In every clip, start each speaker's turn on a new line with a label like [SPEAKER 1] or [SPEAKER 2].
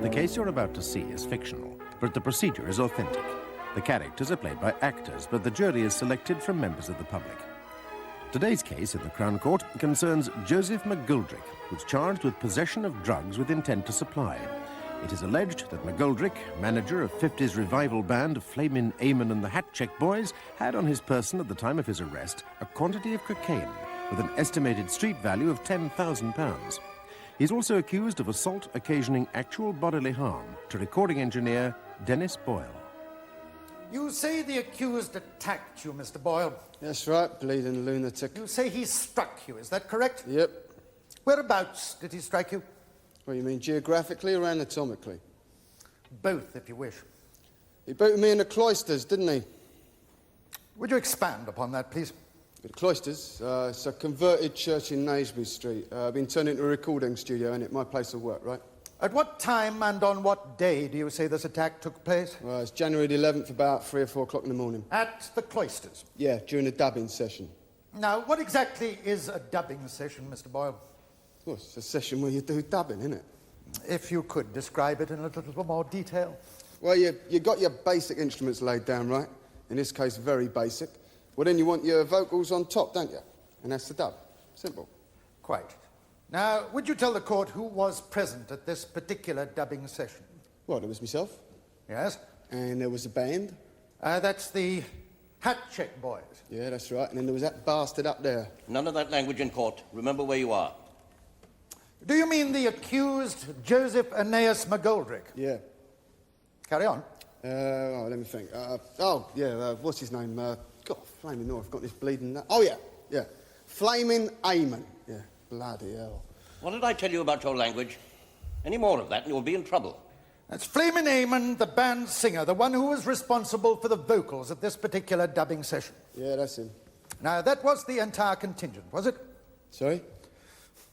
[SPEAKER 1] The case you're about to see is fictional, but the procedure is authentic. The characters are played by actors, but the jury is selected from members of the public. Today's case in the Crown Court concerns Joseph McGoldrick, who's charged with possession of drugs with intent to supply. It is alleged that McGoldrick, manager of 50s revival band Flamin' Eamon and the Hat Check Boys, had on his person at the time of his arrest a quantity of cocaine with an estimated street value of £10,000. He's also accused of assault occasioning actual bodily harm to recording engineer Dennis Boyle.
[SPEAKER 2] You say the accused attacked you, Mr. Boyle.
[SPEAKER 3] That's right, bleeding lunatic.
[SPEAKER 2] You say he struck you, is that correct?
[SPEAKER 3] Yep.
[SPEAKER 2] Whereabouts did he strike you?
[SPEAKER 3] What do you mean, geographically or anatomically?
[SPEAKER 2] Both, if you wish.
[SPEAKER 3] He booted me in the cloisters, didn't he?
[SPEAKER 2] Would you expand upon that, please?
[SPEAKER 3] The cloisters? It's a converted church in Naisby Street. Been turned into a recording studio, ain't it? My place of work, right?
[SPEAKER 2] At what time and on what day do you say this attack took place?
[SPEAKER 3] Well, it's January the 11th, about 3 or 4 o'clock in the morning.
[SPEAKER 2] At the cloisters?
[SPEAKER 3] Yeah, during a dubbing session.
[SPEAKER 2] Now, what exactly is a dubbing session, Mr. Boyle?
[SPEAKER 3] Well, it's a session where you do dubbing, isn't it?
[SPEAKER 2] If you could describe it in a little more detail.
[SPEAKER 3] Well, you got your basic instruments laid down, right? In this case, very basic. Well, then you want your vocals on top, don't you? And that's the dub. Simple.
[SPEAKER 2] Quite. Now, would you tell the court who was present at this particular dubbing session?
[SPEAKER 3] Well, there was myself.
[SPEAKER 2] Yes?
[SPEAKER 3] And there was a band.
[SPEAKER 2] That's the Hat Check Boys.
[SPEAKER 3] Yeah, that's right. And then there was that bastard up there.
[SPEAKER 4] None of that language in court. Remember where you are.
[SPEAKER 2] Do you mean the accused Joseph Aeneas McGoldrick?
[SPEAKER 3] Yeah.
[SPEAKER 2] Carry on.
[SPEAKER 3] Let me think. What's his name? God, flaming no, I've got this bleeding... yeah. Flaming Eamon. Yeah, bloody hell.
[SPEAKER 4] What did I tell you about your language? Any more of that and you'll be in trouble.
[SPEAKER 2] That's Flamin' Eamon, the band singer, the one who was responsible for the vocals at this particular dubbing session.
[SPEAKER 3] Yeah, that's him.
[SPEAKER 2] Now, that was the entire contingent, was it?
[SPEAKER 3] Sorry?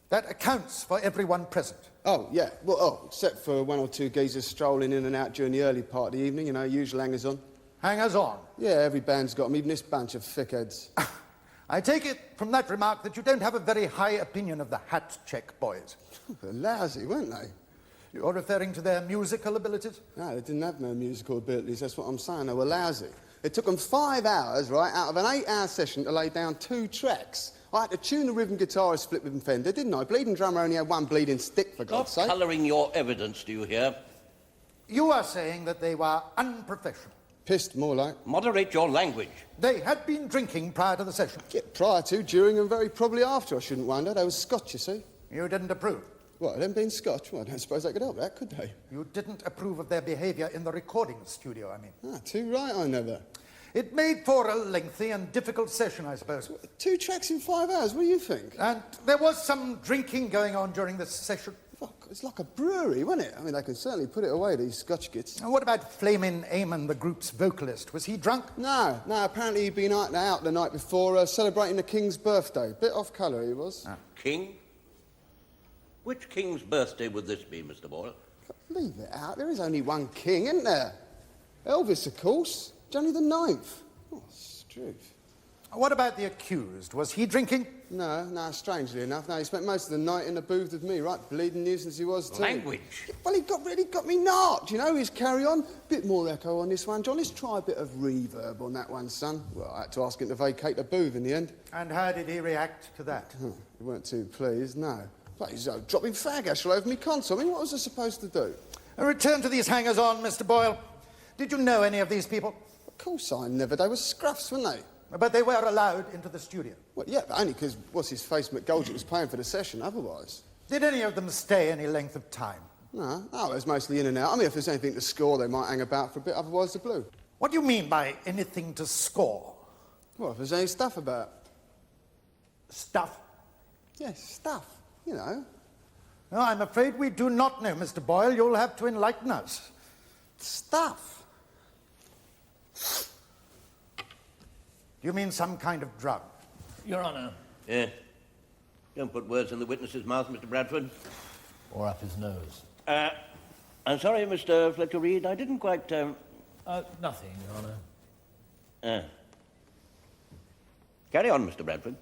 [SPEAKER 2] That accounts for everyone present.
[SPEAKER 3] Oh, yeah. Well, except for 1 or 2 geezers strolling in and out during the early part of the evening, you know, usual hangers-on.
[SPEAKER 2] Hangers-on?
[SPEAKER 3] Yeah, every band's got them, even this bunch of thickheads.
[SPEAKER 2] I take it from that remark that you don't have a very high opinion of the Hat Check Boys.
[SPEAKER 3] They're lousy, weren't they?
[SPEAKER 2] You're referring to their musical abilities?
[SPEAKER 3] No, they didn't have no musical abilities, that's what I'm saying. They were lousy. It took them 5 hours, right, out of an 8-hour session to lay down 2 tracks. I had to tune the rhythm guitar split with Fender, didn't I? Bleeding drummer only had 1 bleeding stick, for God's sake.
[SPEAKER 4] Stop colouring your evidence, do you hear?
[SPEAKER 2] You are saying that they were unprofessional.
[SPEAKER 3] Pissed, more like.
[SPEAKER 4] Moderate your language.
[SPEAKER 2] They had been drinking prior to the session.
[SPEAKER 3] Yeah, prior to, during, and very probably after, I shouldn't wonder. They were Scotch, you see.
[SPEAKER 2] You didn't approve?
[SPEAKER 3] What, them being Scotch? Well, I don't suppose they could help that, could they?
[SPEAKER 2] You didn't approve of their behaviour in the recording studio, I mean.
[SPEAKER 3] Too right, I never.
[SPEAKER 2] It made for a lengthy and difficult session, I suppose.
[SPEAKER 3] 2 tracks in 5 hours, what do you think?
[SPEAKER 2] And there was some drinking going on during this session.
[SPEAKER 3] Fuck, it's like a brewery, wasn't it? I mean, they can certainly put it away, these Scotch gits.
[SPEAKER 2] And what about Flamin' Eamon, the group's vocalist? Was he drunk?
[SPEAKER 3] No, apparently he'd been out the night before celebrating the King's birthday. Bit off colour, he was.
[SPEAKER 4] King? Which king's birthday would this be, Mr. Boyle?
[SPEAKER 3] Leave it out. There is only one king, isn't there? Elvis, of course. January the 9th. Oh, struth.
[SPEAKER 2] What about the accused? Was he drinking?
[SPEAKER 3] No, strangely enough. No, he spent most of the night in the booth with me, right? Bleeding nuisance he was, too.
[SPEAKER 4] Language?
[SPEAKER 3] Well, he got me knocked, you know, his carry-on. Bit more echo on this one, John. Let's try a bit of reverb on that one, son. Well, I had to ask him to vacate the booth in the end.
[SPEAKER 2] And how did he react to that?
[SPEAKER 3] He weren't too pleased, no. Well, he's dropping fag ash all over me console. I mean, what was I supposed to do?
[SPEAKER 2] Return to these hangers-on, Mr. Boyle. Did you know any of these people?
[SPEAKER 3] Of course I never. They were scruffs, weren't they?
[SPEAKER 2] But they were allowed into the studio?
[SPEAKER 3] Well, yeah, but only because what's-his-face McGoldrick was paying for the session, otherwise.
[SPEAKER 2] Did any of them stay any length of time?
[SPEAKER 3] No, it was mostly in and out. I mean, if there's anything to score, they might hang about for a bit, otherwise the blue.
[SPEAKER 2] What do you mean by anything to score?
[SPEAKER 3] Well, if there's any stuff about.
[SPEAKER 2] Stuff?
[SPEAKER 3] Yes, stuff, you know.
[SPEAKER 2] No, I'm afraid we do not know, Mr. Boyle. You'll have to enlighten us.
[SPEAKER 3] Stuff?
[SPEAKER 2] Do you mean some kind of drug?
[SPEAKER 5] Your Honour.
[SPEAKER 4] Yeah. Don't put words in the witness's mouth, Mr. Bradford.
[SPEAKER 5] Or up his nose.
[SPEAKER 4] I'm sorry, Mr. Fletcher Reed, I didn't quite,
[SPEAKER 5] Nothing, Your Honour.
[SPEAKER 4] Carry on, Mr. Bradford.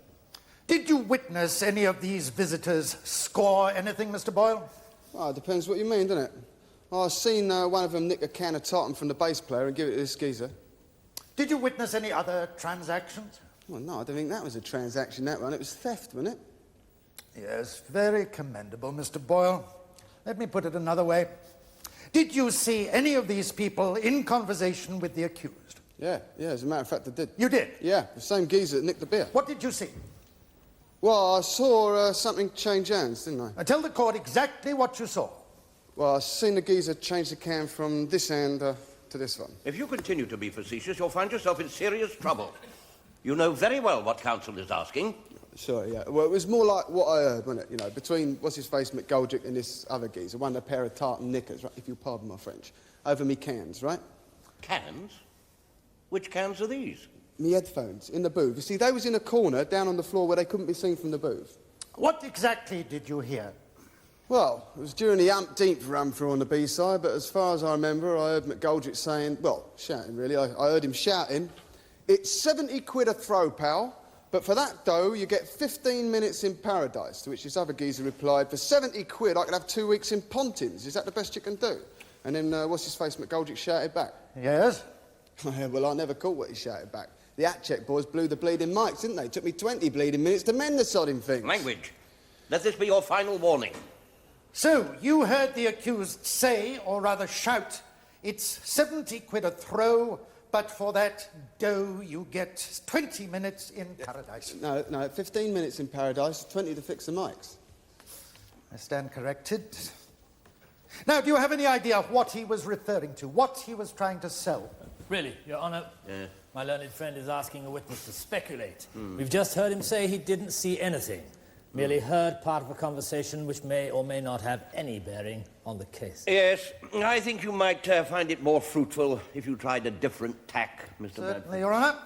[SPEAKER 2] Did you witness any of these visitors score anything, Mr. Boyle?
[SPEAKER 3] Well, it depends what you mean, doesn't it? I've seen one of them nick a can of tartan from the bass player and give it to this geezer.
[SPEAKER 2] Did you witness any other transactions?
[SPEAKER 3] Well, no, I don't think that was a transaction, that one. It was theft, wasn't it?
[SPEAKER 2] Yes, very commendable, Mr. Boyle. Let me put it another way. Did you see any of these people in conversation with the accused?
[SPEAKER 3] Yeah, as a matter of fact, I did.
[SPEAKER 2] You did?
[SPEAKER 3] Yeah, the same geezer that nicked the beer.
[SPEAKER 2] What did you see?
[SPEAKER 3] Well, I saw something change hands, didn't I?
[SPEAKER 2] Tell the court exactly what you saw.
[SPEAKER 3] Well, I seen the geezer change the can from this hand to this one.
[SPEAKER 4] If you continue to be facetious, you'll find yourself in serious trouble. You know very well what counsel is asking.
[SPEAKER 3] Sorry, yeah. Well, it was more like what I heard, wasn't it? You know, between what's-his-face McGoldrick and this other geezer, one a pair of tartan knickers, right, if you'll pardon my French, over me cans, right?
[SPEAKER 4] Cans? Which cans are these?
[SPEAKER 3] Me headphones, in the booth. You see, they was in a corner down on the floor where they couldn't be seen from the booth.
[SPEAKER 2] What exactly did you hear?
[SPEAKER 3] Well, it was during the umpteenth run through on the B-side, but as far as I remember, I heard McGoldrick saying, well, shouting really, I heard him shouting, "It's 70 quid a throw, pal, but for that dough, you get 15 minutes in paradise," to which this other geezer replied, "For 70 quid, I could have 2 weeks in Pontins. Is that the best you can do?" And then, what's-his-face, McGoldrick shouted back.
[SPEAKER 2] Yes?
[SPEAKER 3] Well, I never caught what he shouted back. The hat check boys blew the bleeding mics, didn't they? It took me 20 bleeding minutes to mend the sodding things.
[SPEAKER 4] Language. Let this be your final warning.
[SPEAKER 2] So, you heard the accused say, or rather shout, "It's 70 quid a throw, but for that dough you get 20 minutes in paradise."
[SPEAKER 3] No, 15 minutes in paradise, 20 to fix the mics.
[SPEAKER 2] I stand corrected. Now, do you have any idea of what he was referring to, what he was trying to sell?
[SPEAKER 5] Really, Your Honour, my learned friend is asking a witness to speculate.
[SPEAKER 4] Hmm.
[SPEAKER 5] We've just heard him say he didn't see anything. Merely heard part of a conversation which may or may not have any bearing on the case.
[SPEAKER 4] Yes, I think you might find it more fruitful if you tried a different tack, Mr.
[SPEAKER 2] Certainly,
[SPEAKER 4] Bradford.
[SPEAKER 2] Your Honour.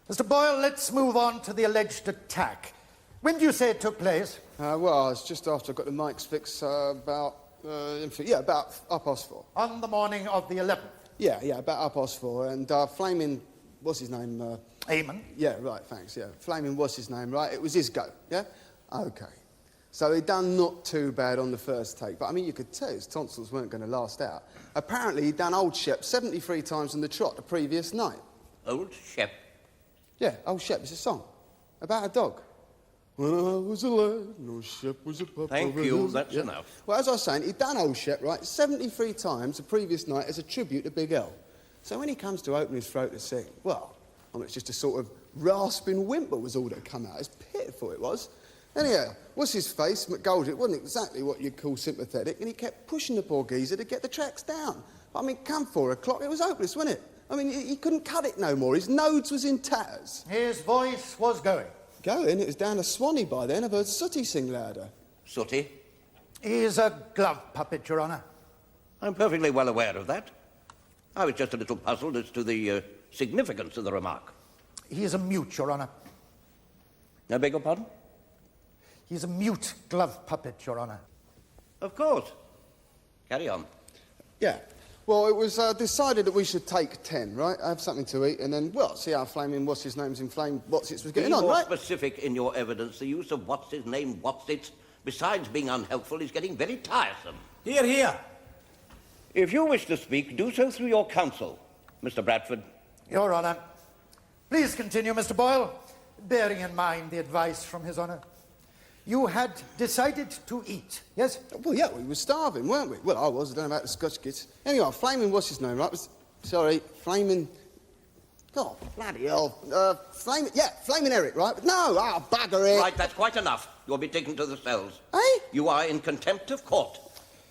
[SPEAKER 2] Mr. Boyle, let's move on to the alleged attack. When do you say it took place?
[SPEAKER 3] Well, it's just after I got the mics fixed, about 4:30.
[SPEAKER 2] On the morning of the 11th.
[SPEAKER 3] Yeah, about 4:30. And Flaming, what's his name?
[SPEAKER 2] Eamon.
[SPEAKER 3] Yeah, right, thanks, yeah. Flaming, what's his name, right? It was his go, yeah? OK. So he'd done not too bad on the first take, but I mean, you could tell his tonsils weren't going to last out. Apparently, he'd done Old Shep 73 times on the trot the previous night.
[SPEAKER 4] Old Shep.
[SPEAKER 3] Yeah, Old Shep is a song about a dog. When I was a lad, no Shep was a pup.
[SPEAKER 4] Thank you, that's enough.
[SPEAKER 3] Well, as I was saying, he'd done Old Shep, right, 73 times the previous night as a tribute to Big L. So when he comes to open his throat to sing, well, I mean, it's just a sort of rasping whimper was all that come out. It's pitiful, it was. Anyhow, what's his face? McGoldrick wasn't exactly what you'd call sympathetic, and he kept pushing the poor geezer to get the tracks down. I mean, come 4 o'clock, it was hopeless, wasn't it? I mean, he couldn't cut it no more. His nodes was in tatters.
[SPEAKER 2] His voice was going.
[SPEAKER 3] Going? It was down to Swanee by then. I've heard Sooty sing louder.
[SPEAKER 4] Sooty?
[SPEAKER 2] He's a glove puppet, Your Honour.
[SPEAKER 4] I'm perfectly well aware of that. I was just a little puzzled as to the significance of the remark.
[SPEAKER 2] He's a mute, Your Honour.
[SPEAKER 4] I beg your pardon?
[SPEAKER 2] He's a mute glove puppet, Your Honour.
[SPEAKER 4] Of course. Carry on.
[SPEAKER 3] Yeah. Well, it was decided that we should take 10, right? Have something to eat, and then, well, see how Flaming What's-His-Name's inflamed What's-Its was getting on, right?
[SPEAKER 4] Be more specific in your evidence. The use of what's-his-name, what's-its, besides being unhelpful, is getting very tiresome.
[SPEAKER 5] Hear, hear.
[SPEAKER 4] If you wish to speak, do so through your counsel, Mr. Bradford.
[SPEAKER 2] Your Honour. Please continue, Mr. Boyle, bearing in mind the advice from His Honour. You had decided to eat, yes?
[SPEAKER 3] Well, yeah, we were starving, weren't we? Well, I was. I don't know about the Scotch kids. Anyway, Flaming What's-His-Name, right? Flaming... God, bloody hell. Flaming Eric, right? But no, bugger it.
[SPEAKER 4] Right, that's quite enough. You'll be taken to the cells.
[SPEAKER 3] Eh?
[SPEAKER 4] You are in contempt of court.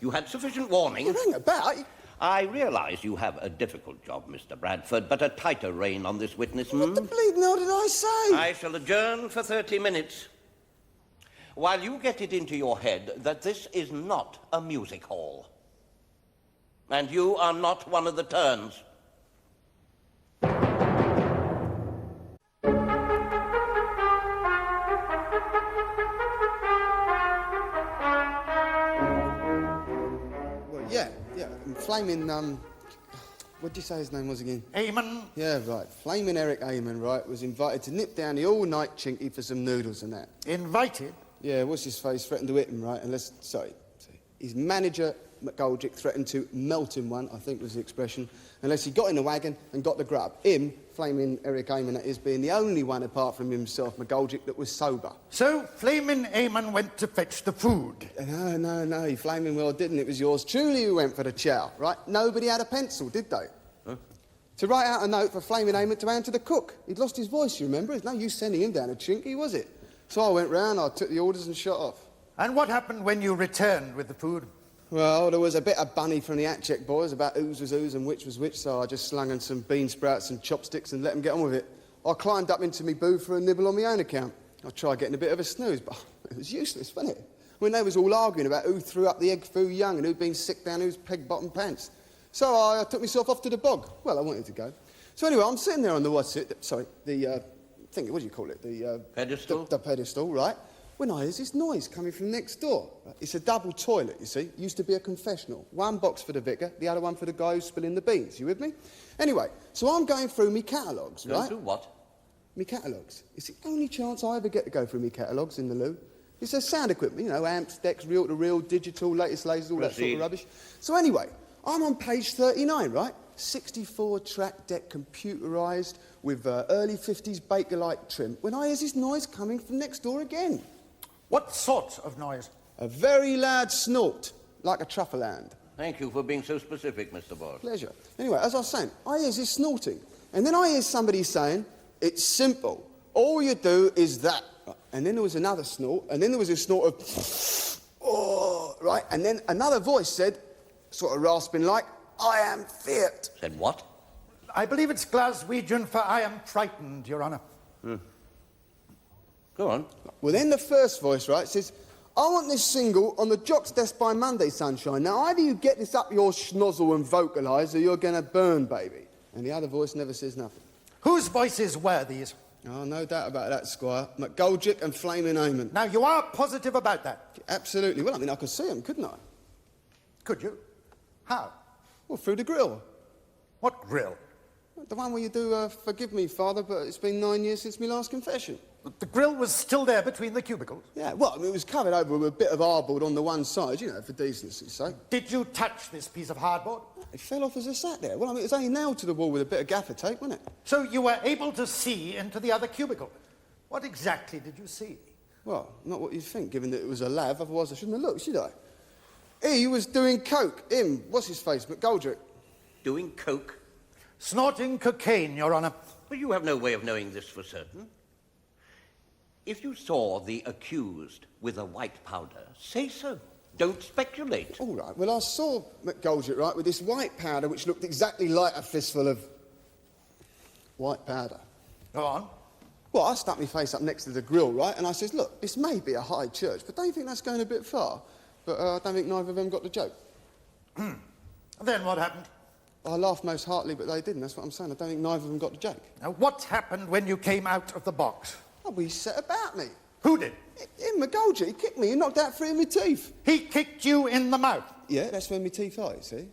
[SPEAKER 4] You had sufficient warning.
[SPEAKER 3] You hang about.
[SPEAKER 4] I realise you have a difficult job, Mr. Bradford, but a tighter rein on this witness,
[SPEAKER 3] What the bleeding hell did I say?
[SPEAKER 4] I shall adjourn for 30 minutes. While you get it into your head that this is not a music hall. And you are not one of the turns.
[SPEAKER 3] Well, yeah. And Flaming, what did you say his name was again?
[SPEAKER 2] Eamon.
[SPEAKER 3] Yeah, right. Flaming Eric Eamon, right, was invited to nip down the all-night chinky for some noodles and that.
[SPEAKER 2] Invited?
[SPEAKER 3] Yeah, what's his face? Threatened to hit him, right? His manager McGoldrick threatened to melt him one, I think was the expression, unless he got in the wagon and got the grub. Him, Flaming Eric Eamon, that is, being the only one apart from himself, McGoldrick, that was sober.
[SPEAKER 2] So Flaming Eamon went to fetch the food?
[SPEAKER 3] No, he flaming well didn't. It was yours truly who went for the chow, right? Nobody had a pencil, did they?
[SPEAKER 4] Huh?
[SPEAKER 3] To write out a note for Flaming Eamon to hand to the cook. He'd lost his voice, you remember? It's no use sending him down a chinky, was it? So I went round, I took the orders and shot off.
[SPEAKER 2] And what happened when you returned with the food?
[SPEAKER 3] Well, there was a bit of bunny from the hat-check boys about whose was whose and which was which, so I just slung in some bean sprouts and chopsticks and let them get on with it. I climbed up into me booth for a nibble on my own account. I tried getting a bit of a snooze, but it was useless, wasn't it? When they was all arguing about who threw up the egg foo young and who'd been sick down whose peg-bottom pants. So I took myself off to the bog. Well, I wanted to go. So anyway, I'm sitting there on the what do you call it? The
[SPEAKER 4] pedestal?
[SPEAKER 3] The pedestal, right? When I hear this noise coming from next door. It's a double toilet, you see. Used to be a confessional. One box for the vicar, the other one for the guy who's spilling the beans. You with me? Anyway, so I'm going through me catalogues, right?
[SPEAKER 4] Through what?
[SPEAKER 3] Me catalogues. It's the only chance I ever get to go through me catalogues in the loo. It's a sound equipment, you know, amps, decks, reel-to-reel, digital, latest lasers, all that sort of rubbish. So anyway, I'm on page 39, right? 64-track deck, computerised, with early 50s Bakelite trim, when I hear this noise coming from next door again.
[SPEAKER 2] What sort of noise?
[SPEAKER 3] A very loud snort, like a truffle hand.
[SPEAKER 4] Thank you for being so specific, Mr. Boyle.
[SPEAKER 3] Pleasure. Anyway, as I was saying, I hear this snorting, and then I hear somebody saying, it's simple. All you do is that. And then there was another snort, and then there was a snort of, oh, right? And then another voice said, sort of rasping like, I am feared.
[SPEAKER 4] Said what?
[SPEAKER 2] I believe it's Glaswegian for I am frightened, Your Honour.
[SPEAKER 4] Go on.
[SPEAKER 3] Well, then the first voice, right, says, I want this single on the jock's desk by Monday, sunshine. Now, either you get this up your schnozzle and vocalise, or you're going to burn, baby. And the other voice never says nothing.
[SPEAKER 2] Whose voices were these?
[SPEAKER 3] Oh, no doubt about that, Squire. McGoldrick and Flaming Eamon.
[SPEAKER 2] Now, you are positive about that?
[SPEAKER 3] Absolutely. Well, I mean, I could see them, couldn't I?
[SPEAKER 2] Could you? How?
[SPEAKER 3] Well, through the grill.
[SPEAKER 2] What grill?
[SPEAKER 3] The one where you do, forgive me, Father, but it's been 9 years since my last confession.
[SPEAKER 2] The grill was still there between the cubicles?
[SPEAKER 3] Yeah, well, I mean, it was covered over with a bit of hardboard on the one side, you know, for decency's sake.
[SPEAKER 2] Did you touch this piece of hardboard?
[SPEAKER 3] It fell off as I sat there. Well, I mean, it was only nailed to the wall with a bit of gaffer tape, wasn't it?
[SPEAKER 2] So you were able to see into the other cubicle. What exactly did you see?
[SPEAKER 3] Well, not what you'd think, given that it was a lav, otherwise I shouldn't have looked, should I? He was doing coke. Him, what's his face, McGoldrick.
[SPEAKER 4] Doing coke?
[SPEAKER 2] Snorting cocaine, Your Honour.
[SPEAKER 4] Well, you have no way of knowing this for certain. If you saw the accused with a white powder, say so. Don't speculate.
[SPEAKER 3] All right, well, I saw McGoldrick, right, with this white powder which looked exactly like a fistful of white powder.
[SPEAKER 2] Go on.
[SPEAKER 3] Well, I stuck my face up next to the grill, right, and I says, look, this may be a high church, but don't you think that's going a bit far? But I don't think neither of them got the joke.
[SPEAKER 2] Then what happened?
[SPEAKER 3] I laughed most heartily, but they didn't. That's what I'm saying. I don't think neither of them got the joke.
[SPEAKER 2] Now, what happened when you came out of the box?
[SPEAKER 3] Oh, well, he set about me.
[SPEAKER 2] Who did?
[SPEAKER 3] Him, McGoldrick, he kicked me. He knocked out 3 of my teeth.
[SPEAKER 2] He kicked you in the mouth?
[SPEAKER 3] Yeah, that's where my teeth are, you see.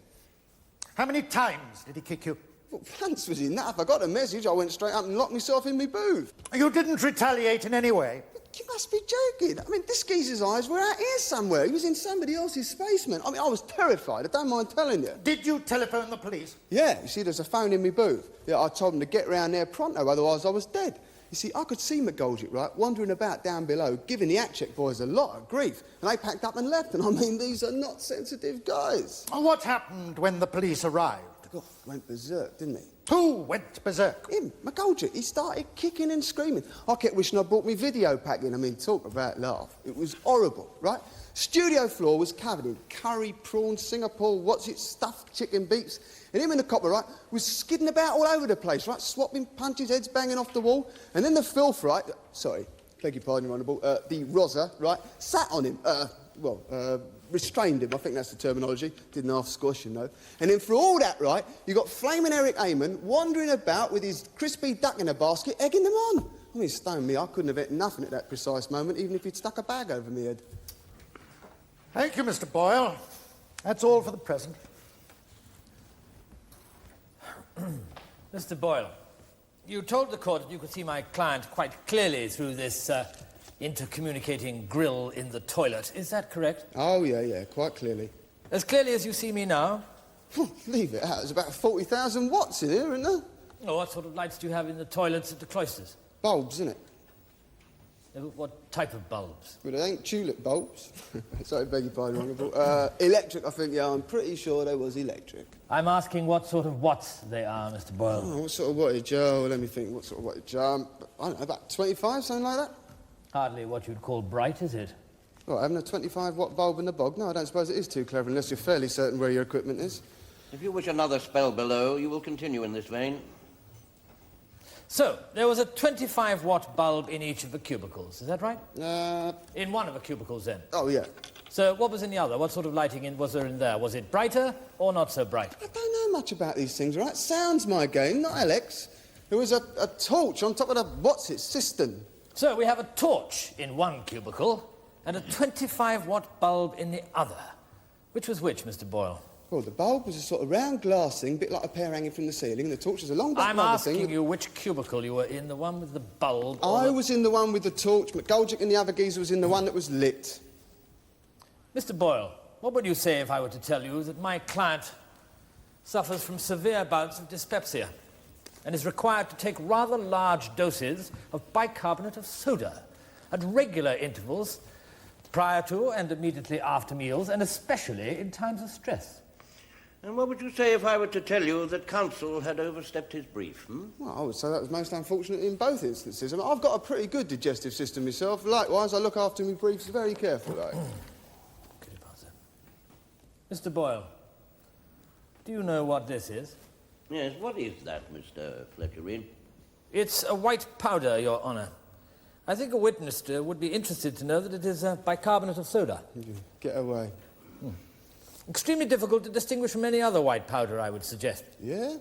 [SPEAKER 2] How many times did he kick you?
[SPEAKER 3] Well, once was enough. I got a message. I went straight up and locked myself in my booth.
[SPEAKER 2] You didn't retaliate in any way?
[SPEAKER 3] You must be joking. I mean, this geezer's eyes were out here somewhere. He was in somebody else's space, man. I mean, I was terrified. I don't mind telling you.
[SPEAKER 2] Did you telephone the police?
[SPEAKER 3] Yeah, you see, there's a phone in my booth. Yeah, I told them to get round there pronto, otherwise I was dead. You see, I could see McGoldrick, right, wandering about down below, giving the hat-check boys a lot of grief. And they packed up and left, and I mean, these are not sensitive guys.
[SPEAKER 2] What happened when the police arrived?
[SPEAKER 3] Oh, went berserk, didn't he?
[SPEAKER 2] Who went berserk?
[SPEAKER 3] Him, McGoldrick. He started kicking and screaming. I kept wishing I'd brought me video pack in. I mean, talk about laugh. It was horrible, right? Studio floor was covered in curry, prawns, Singapore, stuffed chicken beeps. And him and the copper, right, was skidding about all over the place, right? Swapping punches, heads banging off the wall. And then the filth, right, sorry, beg your pardon, Your Honourable, the Rosa, right, sat on him, restrained him, I think that's the terminology. Didn't half squash, you know. And then for all that, right, you got Flaming Eric Eamon wandering about with his crispy duck in a basket, egging them on. I mean, stone me, I couldn't have eaten nothing at that precise moment, even if he'd stuck a bag over me head.
[SPEAKER 2] Thank you, Mr. Boyle. That's all for the present.
[SPEAKER 5] Mr. Boyle, you told the court that you could see my client quite clearly through this intercommunicating grill in the toilet. Is that correct?
[SPEAKER 3] Oh, yeah, quite clearly.
[SPEAKER 5] As clearly as you see me now.
[SPEAKER 3] Leave it out. There's about 40,000 watts in here, isn't there?
[SPEAKER 5] Oh, what sort of lights do you have in the toilets at the cloisters?
[SPEAKER 3] Bulbs, isn't it?
[SPEAKER 5] What type of bulbs?
[SPEAKER 3] Well, it ain't tulip bulbs. Sorry, beg your pardon, Honourable. Electric, I think, yeah, I'm pretty sure they was electric.
[SPEAKER 5] I'm asking what sort of watts they are, Mr. Boyle.
[SPEAKER 3] Oh, what sort of wattage? Oh, let me think. What sort of wattage? I don't know, about 25, something like that?
[SPEAKER 5] Hardly what you'd call bright, is it?
[SPEAKER 3] What, having a 25-watt bulb in the bog? No, I don't suppose it is too clever, unless you're fairly certain where your equipment is.
[SPEAKER 4] If you wish another spell below, you will continue in this vein.
[SPEAKER 5] So, there was a 25-watt bulb in each of the cubicles, is that right?
[SPEAKER 3] In
[SPEAKER 5] one of the cubicles, then?
[SPEAKER 3] Oh, yeah.
[SPEAKER 5] So, what was in the other? What sort of lighting was there in there? Was it brighter or not so bright?
[SPEAKER 3] I don't know much about these things, right? Sound's my game, not Alex. There was a torch on top of the what's-it cistern.
[SPEAKER 5] So, we have a torch in one cubicle and a 25-watt bulb in the other. Which was which, Mr. Boyle?
[SPEAKER 3] Well, the bulb was a sort of round glass thing, a bit like a pear hanging from the ceiling, and the torch was a long back
[SPEAKER 5] I'm asking you which cubicle you were in, the one with the bulb
[SPEAKER 3] I was in the one with the torch, McGoldrick and the other geezer was in the one that was lit.
[SPEAKER 5] Mr. Boyle, what would you say if I were to tell you that my client suffers from severe bouts of dyspepsia and is required to take rather large doses of bicarbonate of soda at regular intervals prior to and immediately after meals, and especially in times of stress?
[SPEAKER 4] And what would you say if I were to tell you that counsel had overstepped his brief,
[SPEAKER 3] Well, I would say that was most unfortunate in both instances. I mean, I've got a pretty good digestive system myself. Likewise, I look after my briefs very carefully.
[SPEAKER 5] Mr. Boyle, do you know what this is?
[SPEAKER 4] Yes, what is that, Mr. Fletcherine?
[SPEAKER 5] It's a white powder, Your Honour. I think a witness would be interested to know that it is bicarbonate of soda.
[SPEAKER 3] Get away.
[SPEAKER 5] Extremely difficult to distinguish from any other white powder, I would suggest.
[SPEAKER 3] Yeah?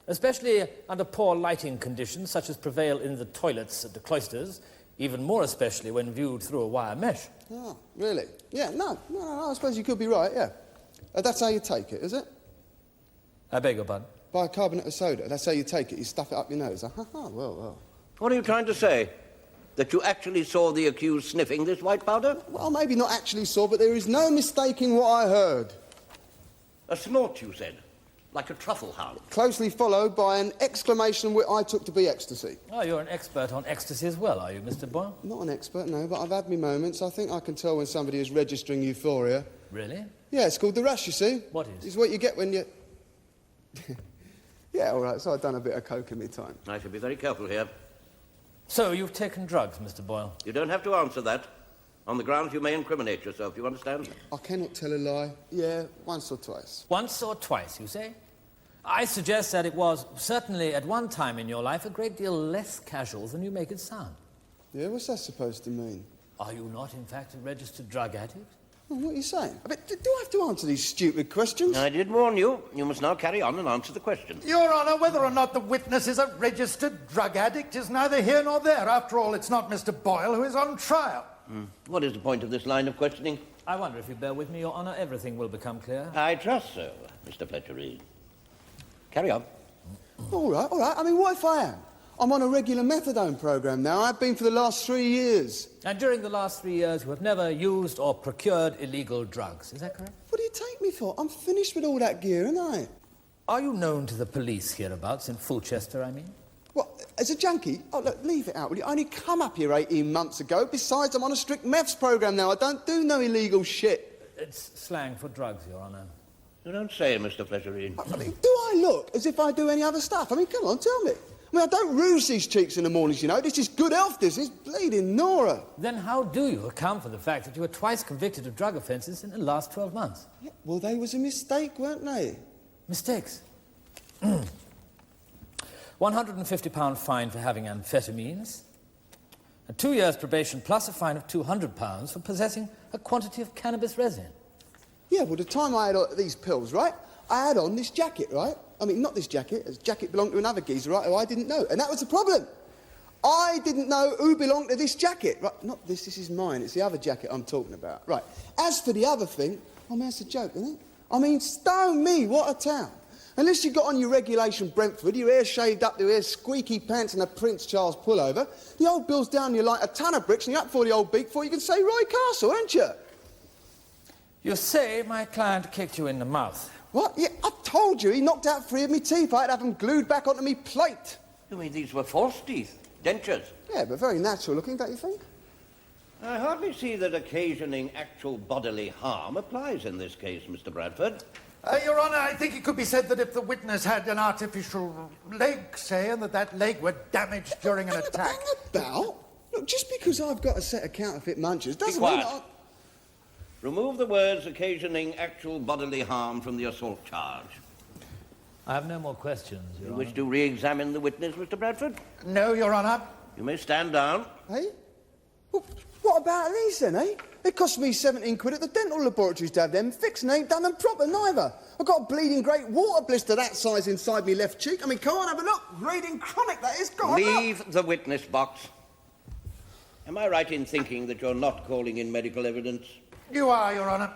[SPEAKER 5] Especially under poor lighting conditions, such as prevail in the toilets at the cloisters, even more especially when viewed through a wire mesh.
[SPEAKER 3] Oh, really? Yeah, no, I suppose you could be right, yeah. That's how you take it, is it?
[SPEAKER 5] I beg your pardon?
[SPEAKER 3] Bicarbonate of soda, that's how you take it. You stuff it up your nose. Well.
[SPEAKER 4] What are you trying to say? That you actually saw the accused sniffing this white powder?
[SPEAKER 3] Well, maybe not actually saw, but there is no mistaking what I heard.
[SPEAKER 4] A snort, you said, like a truffle hound.
[SPEAKER 3] Closely followed by an exclamation which I took to be ecstasy.
[SPEAKER 5] Oh, you're an expert on ecstasy as well, are you, Mr. Boyle?
[SPEAKER 3] Not an expert, no, but I've had me moments. I think I can tell when somebody is registering euphoria.
[SPEAKER 5] Really?
[SPEAKER 3] Yeah, it's called the rush, you see.
[SPEAKER 5] What is?
[SPEAKER 3] It's what you get when you... Yeah, all right, so I've done a bit of coke in my time.
[SPEAKER 4] I should be very careful here.
[SPEAKER 5] So, you've taken drugs, Mr. Boyle?
[SPEAKER 4] You don't have to answer that. On the grounds you may incriminate yourself, you understand?
[SPEAKER 3] I cannot tell a lie. Yeah, once or twice.
[SPEAKER 5] Once or twice, you say? I suggest that it was, certainly at one time in your life, a great deal less casual than you make it sound.
[SPEAKER 3] Yeah, what's that supposed to mean?
[SPEAKER 5] Are you not, in fact, a registered drug addict?
[SPEAKER 3] Well, what are you saying? I mean, do I have to answer these stupid questions?
[SPEAKER 4] I did warn you. You must now carry on and answer the question.
[SPEAKER 2] Your Honour, whether or not the witness is a registered drug addict is neither here nor there. After all, it's not Mr. Boyle who is on trial.
[SPEAKER 4] What is the point of this line of questioning?
[SPEAKER 5] I wonder if you bear with me, Your Honour, everything will become clear.
[SPEAKER 4] I trust so, Mr. Fletcherine. Carry on.
[SPEAKER 3] All right. I mean, what if I am? I'm on a regular methadone programme now. I've been for the last 3 years.
[SPEAKER 5] And during the last 3 years, you have never used or procured illegal drugs. Is that correct?
[SPEAKER 3] What do you take me for? I'm finished with all that gear, ain't I?
[SPEAKER 5] Are you known to the police hereabouts, in Fulchester, I mean?
[SPEAKER 3] What, as a junkie? Oh, look, leave it out, will you? I only come up here 18 months ago. Besides, I'm on a strict meths programme now. I don't do no illegal shit.
[SPEAKER 5] It's slang for drugs, Your Honour.
[SPEAKER 4] You don't say, Mr. Fletcherine.
[SPEAKER 3] I mean, do I look as if I do any other stuff? I mean, come on, tell me. I mean, I don't rouge these cheeks in the mornings, you know. This is good health, this is bleeding Nora.
[SPEAKER 5] Then how do you account for the fact that you were twice convicted of drug offences in the last 12 months?
[SPEAKER 3] Yeah, well, they was a mistake, weren't they?
[SPEAKER 5] Mistakes? £150 fine for having amphetamines, and 2 years probation plus a fine of £200 for possessing a quantity of cannabis resin.
[SPEAKER 3] Yeah, well, the time I had these pills, right, I had on this jacket, right? I mean, not this jacket. This jacket belonged to another geezer, right, who I didn't know. And that was the problem. I didn't know who belonged to this jacket. Right, not this is mine. It's the other jacket I'm talking about. Right. As for the other thing, I mean, it's a joke, isn't it? I mean, stone me, what a town. Unless you got on your regulation Brentford, your hair shaved up to here, squeaky pants and a Prince Charles pullover, the old bill's down you like a ton of bricks and you're up for the old beak before you can say Roy Castle, aren't you?
[SPEAKER 5] You say my client kicked you in the mouth.
[SPEAKER 3] What? Yeah, I told you, he knocked out 3 of me teeth. I had to have them glued back onto me plate.
[SPEAKER 4] You mean these were false teeth? Dentures?
[SPEAKER 3] Yeah, but very natural looking, don't you think?
[SPEAKER 4] I hardly see that occasioning actual bodily harm applies in this case, Mr. Bradford.
[SPEAKER 2] Your Honour, I think it could be said that if the witness had an artificial leg, say, and that leg were damaged during an attack...
[SPEAKER 3] About? Look, just because I've got a set of counterfeit munchers doesn't
[SPEAKER 4] Be
[SPEAKER 3] mean
[SPEAKER 4] quiet. Remove the words occasioning actual bodily harm from the assault charge.
[SPEAKER 5] I have no more questions, Your
[SPEAKER 4] You
[SPEAKER 5] Honour.
[SPEAKER 4] wish to re-examine the witness, Mr. Bradford?
[SPEAKER 2] No, Your Honour.
[SPEAKER 4] You may stand down.
[SPEAKER 3] Eh? Well, what about these then, eh? It cost me 17 quid at the dental laboratories to have them fixed and ain't done them proper neither. I've got a bleeding great water blister that size inside me left cheek. I mean, come on, have a look. Bleeding chronic, that is. Go on, look.
[SPEAKER 4] Leave the witness box. Am I right in thinking that you're not calling in medical evidence?
[SPEAKER 2] You are, Your Honour.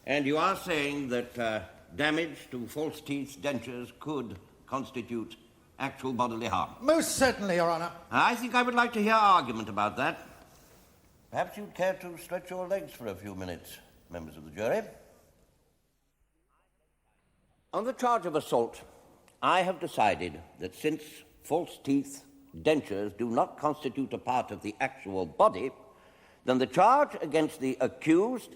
[SPEAKER 4] And you are saying that damage to false teeth dentures could constitute actual bodily harm?
[SPEAKER 2] Most certainly, Your Honour.
[SPEAKER 4] I think I would like to hear argument about that. Perhaps you'd care to stretch your legs for a few minutes, members of the jury. On the charge of assault, I have decided that since false teeth, dentures, do not constitute a part of the actual body, then the charge against the accused,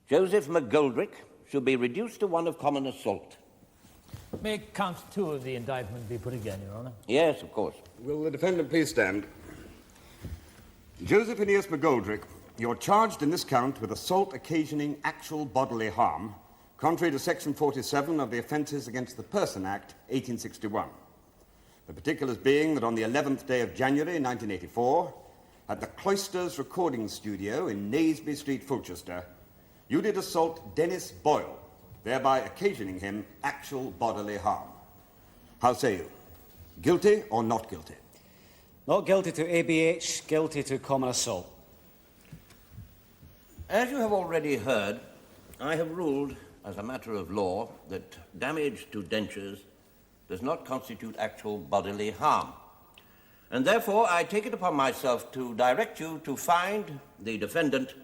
[SPEAKER 4] Joseph McGoldrick, should be reduced to one of common assault.
[SPEAKER 5] May count 2 of the indictment be put again, Your Honour?
[SPEAKER 4] Yes, of course.
[SPEAKER 6] Will the defendant please stand? Joseph Aeneas McGoldrick, you're charged in this count with assault occasioning actual bodily harm, contrary to Section 47 of the Offences Against the Person Act, 1861. The particulars being that on the 11th day of January 1984, at the Cloisters Recording Studio in Naseby Street, Fulchester, you did assault Dennis Boyle, thereby occasioning him actual bodily harm. How say you? Guilty or not guilty?
[SPEAKER 7] Not guilty to ABH, guilty to common assault.
[SPEAKER 4] As you have already heard, I have ruled, as a matter of law, that damage to dentures does not constitute actual bodily harm. And therefore, I take it upon myself to direct you to find the defendant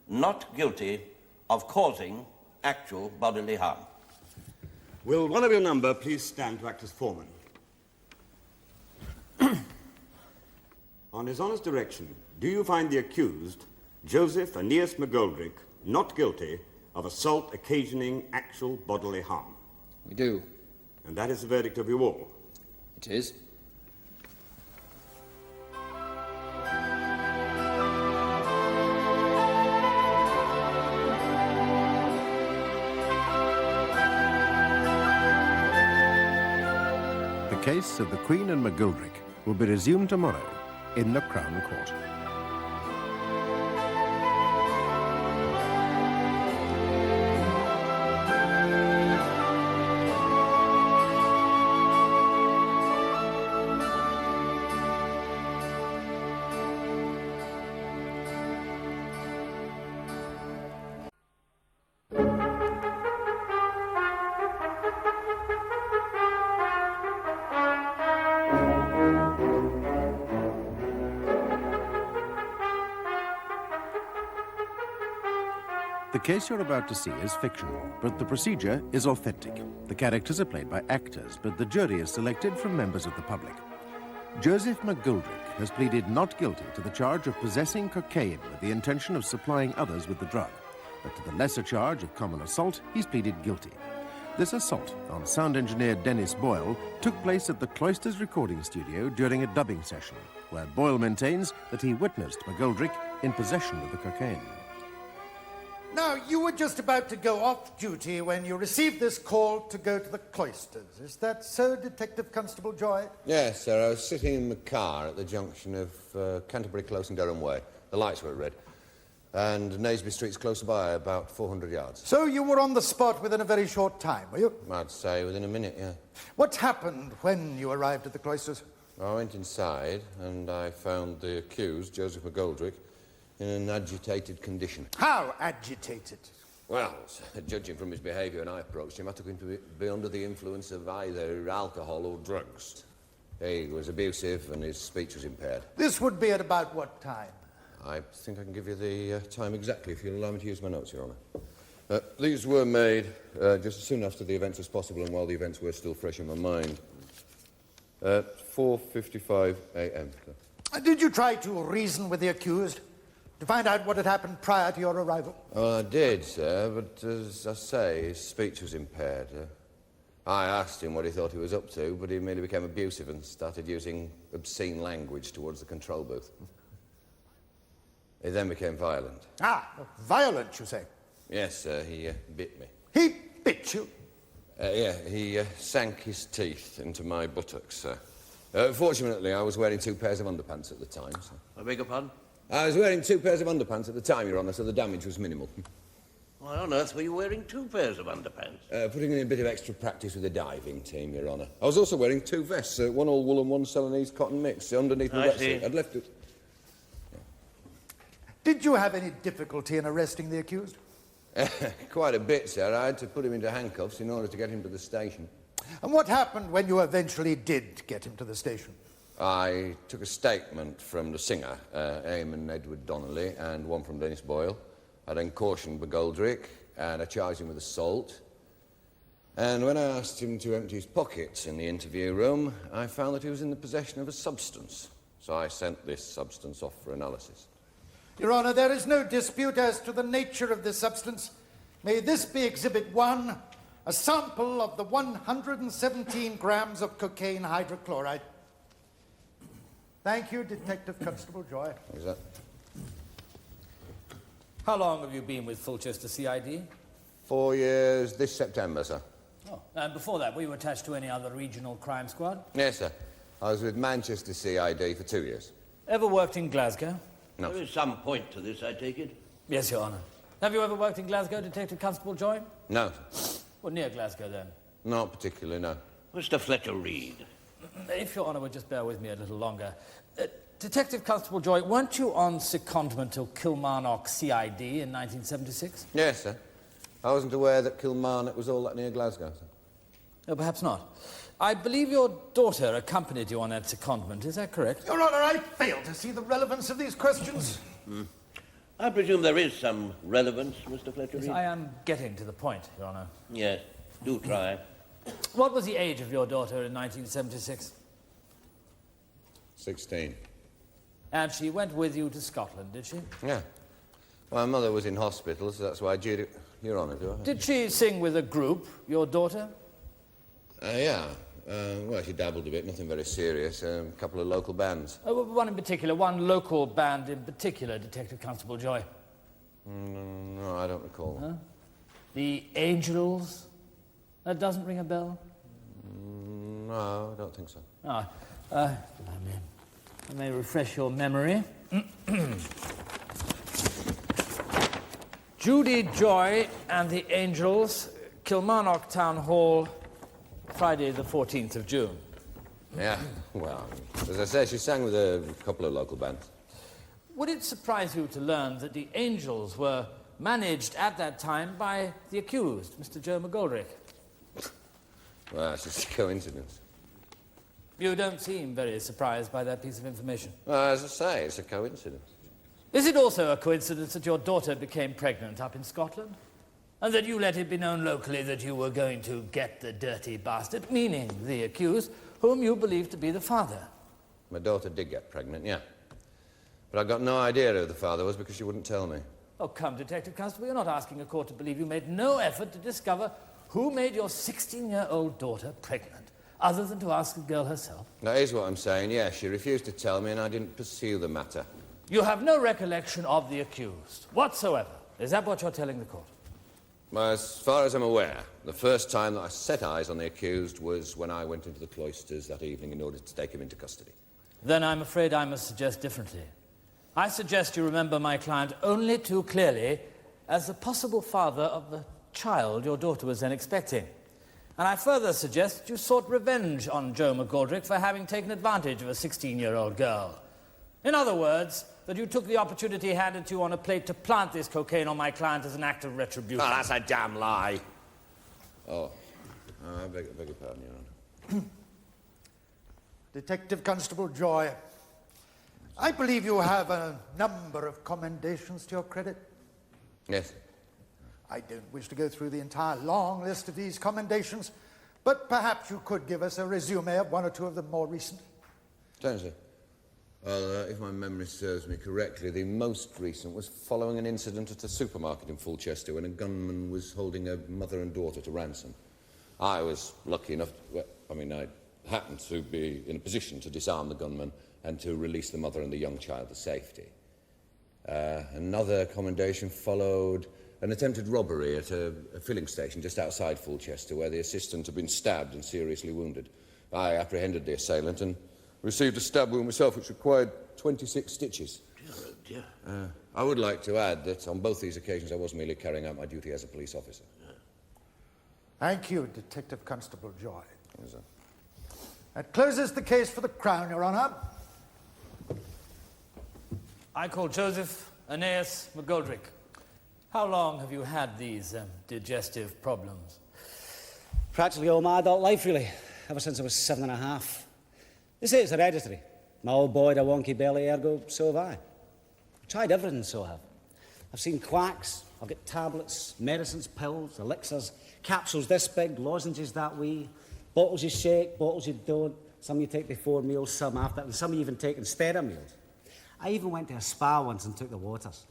[SPEAKER 4] not guilty of causing actual bodily harm.
[SPEAKER 6] Will one of your number please stand to act as foreman? On His Honour's direction, do you find the accused, Joseph Aeneas McGoldrick, not guilty of assault occasioning actual bodily harm?
[SPEAKER 8] We do.
[SPEAKER 6] And that is the verdict of you all?
[SPEAKER 8] It is.
[SPEAKER 1] The case of the Queen and McGoldrick will be resumed tomorrow in the Crown Court. The case you're about to see is fictional, but the procedure is authentic. The characters are played by actors, but the jury is selected from members of the public. Joseph McGoldrick has pleaded not guilty to the charge of possessing cocaine with the intention of supplying others with the drug, but to the lesser charge of common assault, he's pleaded guilty. This assault on sound engineer Dennis Boyle took place at the Cloisters Recording Studio during a dubbing session, where Boyle maintains that he witnessed McGoldrick in possession of the cocaine.
[SPEAKER 2] Now, you were just about to go off duty when you received this call to go to the Cloisters. Is that so, Detective Constable Joy?
[SPEAKER 8] Yes, sir. I was sitting in the car at the junction of Canterbury Close and Durham Way. The lights were red. And Naseby Street's close by, about 400 yards.
[SPEAKER 2] So you were on the spot within a very short time, were you?
[SPEAKER 8] I'd say within a minute, yeah.
[SPEAKER 2] What happened when you arrived at the Cloisters?
[SPEAKER 8] I went inside and I found the accused, Joseph McGoldrick, in an agitated condition.
[SPEAKER 2] How agitated?
[SPEAKER 8] Well, judging from his behaviour when I approached him, I took him to be under the influence of either alcohol or drugs. He was abusive and his speech was impaired.
[SPEAKER 2] This would be at about what time?
[SPEAKER 8] I think I can give you the time exactly if you'll allow me to use my notes, Your Honour. These were made just as soon after the events as possible and while the events were still fresh in my mind. 4:55 a.m.
[SPEAKER 2] Did you try to reason with the accused to find out what had happened prior to your arrival?
[SPEAKER 8] Oh, I did, sir, but as I say, his speech was impaired. I asked him what he thought he was up to, but he merely became abusive and started using obscene language towards the control booth. He then became violent.
[SPEAKER 2] Ah, violent, you say?
[SPEAKER 8] Yes, sir, he bit me.
[SPEAKER 2] He bit you?
[SPEAKER 8] Yeah, he sank his teeth into my buttocks, sir. Fortunately, I was wearing 2 pairs of underpants at the time, sir.
[SPEAKER 4] I beg your pardon?
[SPEAKER 8] I was wearing 2 pairs of underpants at the time, Your Honour, so the damage was minimal.
[SPEAKER 4] Why on earth were you wearing 2 pairs of underpants?
[SPEAKER 8] Putting in a bit of extra practice with the diving team, Your Honour. I was also wearing 2 vests, one all wool and one Celanese cotton mix, underneath my wetsuit. I'd left it.
[SPEAKER 2] Did you have any difficulty in arresting the accused?
[SPEAKER 8] Quite a bit, sir. I had to put him into handcuffs in order to get him to the station.
[SPEAKER 2] And what happened when you eventually did get him to the station?
[SPEAKER 8] I took a statement from the singer, Eamon Edward Donnelly, and one from Dennis Boyle. I then cautioned McGoldrick, and I charged him with assault. And when I asked him to empty his pockets in the interview room, I found that he was in the possession of a substance. So I sent this substance off for analysis.
[SPEAKER 2] Your Honour, there is no dispute as to the nature of this substance. May this be Exhibit 1, a sample of the 117 grams of cocaine hydrochloride. Thank you, Detective Constable Joy.
[SPEAKER 8] Is that?
[SPEAKER 5] How long have you been with Fulchester CID?
[SPEAKER 8] 4 years this September, sir.
[SPEAKER 5] Oh, and before that, were you attached to any other regional crime squad?
[SPEAKER 8] Yes, sir. I was with Manchester CID for 2 years.
[SPEAKER 5] Ever worked in Glasgow?
[SPEAKER 8] No.
[SPEAKER 4] There is some point to this, I take it.
[SPEAKER 5] Yes, Your Honour. Have you ever worked in Glasgow, Detective Constable Joy?
[SPEAKER 8] No.
[SPEAKER 5] Well, near Glasgow, then?
[SPEAKER 8] Not particularly, no.
[SPEAKER 4] Mr. Fletcher Reed.
[SPEAKER 5] If Your Honour would just bear with me a little longer. Detective Constable Joy, weren't you on secondment to Kilmarnock CID in 1976?
[SPEAKER 8] Yes, sir. I wasn't aware that Kilmarnock was all that near Glasgow, sir.
[SPEAKER 5] No, perhaps not. I believe your daughter accompanied you on that secondment, is that correct?
[SPEAKER 2] Your Honour, I fail to see the relevance of these questions.
[SPEAKER 4] I presume there is some relevance, Mr. Fletcher
[SPEAKER 5] Yes,
[SPEAKER 4] Reed?
[SPEAKER 5] I am getting to the point, Your Honour.
[SPEAKER 4] Yes, do try.
[SPEAKER 5] What was the age of your daughter in 1976?
[SPEAKER 8] 16.
[SPEAKER 5] And she went with you to Scotland, did she?
[SPEAKER 8] Yeah. My mother was in hospital, so that's why Judy... Your Honour, do I?
[SPEAKER 5] Did she sing with a group, your daughter?
[SPEAKER 8] Yeah. Well, she dabbled a bit, nothing very serious. A couple of local bands.
[SPEAKER 5] One in particular, one local band in particular, Detective Constable Joy.
[SPEAKER 8] No, I don't recall.
[SPEAKER 5] Huh? The Angels? That doesn't ring a bell?
[SPEAKER 8] No, I don't think so.
[SPEAKER 5] I may refresh your memory. Judy Joy and the Angels, Kilmarnock Town Hall, Friday the 14th of June.
[SPEAKER 8] Yeah, well, as I say, she sang with a couple of local bands.
[SPEAKER 5] Would it surprise you to learn that the Angels were managed at that time by the accused, Mr. Joe McGoldrick?
[SPEAKER 8] Well, that's just a coincidence.
[SPEAKER 5] You don't seem very surprised by that piece of information.
[SPEAKER 8] Well, as I say, it's a coincidence.
[SPEAKER 5] Is it also a coincidence that your daughter became pregnant up in Scotland? And that you let it be known locally that you were going to get the dirty bastard, meaning the accused, whom you believed to be the father?
[SPEAKER 8] My daughter did get pregnant, yeah. But I got no idea who the father was because she wouldn't tell me.
[SPEAKER 5] Oh, come, Detective Constable, you're not asking a court to believe you made no effort to discover who made your 16-year-old daughter pregnant, other than to ask the girl herself.
[SPEAKER 8] That is what I'm saying, yeah. She refused to tell me and I didn't pursue the matter.
[SPEAKER 5] You have no recollection of the accused whatsoever. Is that what you're telling the court?
[SPEAKER 8] Well, as far as I'm aware, the first time that I set eyes on the accused was when I went into the cloisters that evening in order to take him into custody.
[SPEAKER 5] Then I'm afraid I must suggest differently. I suggest you remember my client only too clearly as the possible father of the child your daughter was then expecting. And I further suggest that you sought revenge on Joe McGoldrick for having taken advantage of a 16-year-old girl. In other words, that you took the opportunity handed to you on a plate to plant this cocaine on my client as an act of retribution.
[SPEAKER 8] Oh, that's a damn lie. Oh, I beg your pardon, Your Honour.
[SPEAKER 2] Detective Constable Joy, I believe you have a number of commendations to your credit.
[SPEAKER 8] Yes.
[SPEAKER 2] I don't wish to go through the entire long list of these commendations, but perhaps you could give us a resume of one or two of them more recent.
[SPEAKER 8] Certainly. Well, if my memory serves me correctly, the most recent was following an incident at a supermarket in Fulchester when a gunman was holding a mother and daughter to ransom. I was lucky enough, I happened to be in a position to disarm the gunman and to release the mother and the young child to safety. Another commendation followed an attempted robbery at a filling station just outside Fulchester where the assistant had been stabbed and seriously wounded. I apprehended the assailant and received a stab wound myself which required 26 stitches.
[SPEAKER 4] Dear.
[SPEAKER 8] I would like to add that on both these occasions I was merely carrying out my duty as a police officer.
[SPEAKER 2] Thank you, Detective Constable Joy.
[SPEAKER 8] Yes, sir.
[SPEAKER 2] That closes the case for the Crown, Your Honour.
[SPEAKER 5] I call Joseph Aeneas McGoldrick. How long have you had these digestive problems?
[SPEAKER 7] Practically all my adult life, really. Ever since I was 7.5. They say it's hereditary. My old boy had a wonky belly, ergo so have I. I've tried everything, so I have. I've seen quacks, I've got tablets, medicines, pills, elixirs, capsules this big, lozenges that wee, bottles you shake, bottles you don't, some you take before meals, some after, and some you even take instead of meals. I even went to a spa once and took the waters.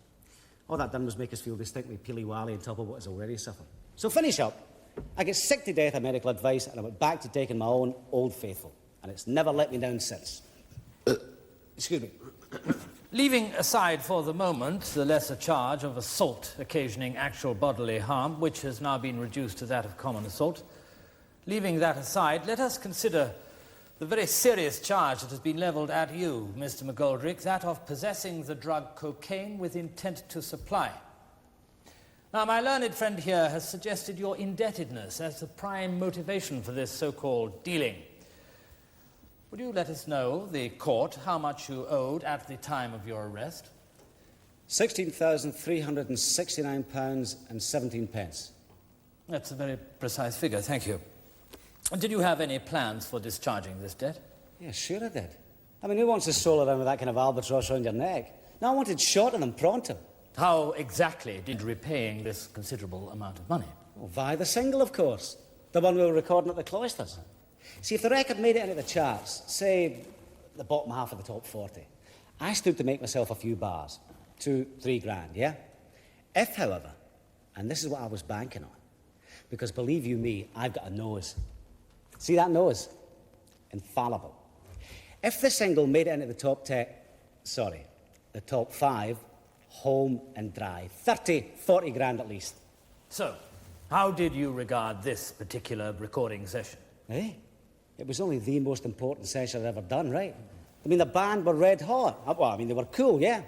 [SPEAKER 7] All that done was make us feel distinctly peely-wally on top of what is already suffering. So finish up. I get sick to death of medical advice and I went back to taking my own Old Faithful. And it's never let me down since. Excuse me.
[SPEAKER 5] Leaving aside for the moment the lesser charge of assault occasioning actual bodily harm, which has now been reduced to that of common assault, leaving that aside, let us consider the very serious charge that has been levelled at you, Mr. McGoldrick, that of possessing the drug cocaine with intent to supply. Now, my learned friend here has suggested your indebtedness as the prime motivation for this so-called dealing. Would you let us know, the court, how much you owed at the time of your arrest?
[SPEAKER 7] £16,369.17.
[SPEAKER 5] That's a very precise figure, thank you. And did you have any plans for discharging this debt?
[SPEAKER 7] Yeah, sure I did. I mean, who wants to stroll around with that kind of albatross around your neck? No, I wanted shot of them pronto.
[SPEAKER 5] How exactly did repaying this considerable amount of money?
[SPEAKER 7] Well, via the single, of course. The one we were recording at the Cloisters. See, if the record made it into the charts, say the bottom half of the top 40, I stood to make myself a few bars. 2-3 grand, yeah? If, however, and this is what I was banking on, because believe you me, I've got a nose. See that nose? Infallible. If the single made it into the top 5, home and dry. 30-40 grand at least.
[SPEAKER 5] So, how did you regard this particular recording session?
[SPEAKER 7] Eh? It was only the most important session I'd ever done, right? I mean, the band were red hot. Well, I mean, they were cool, yeah.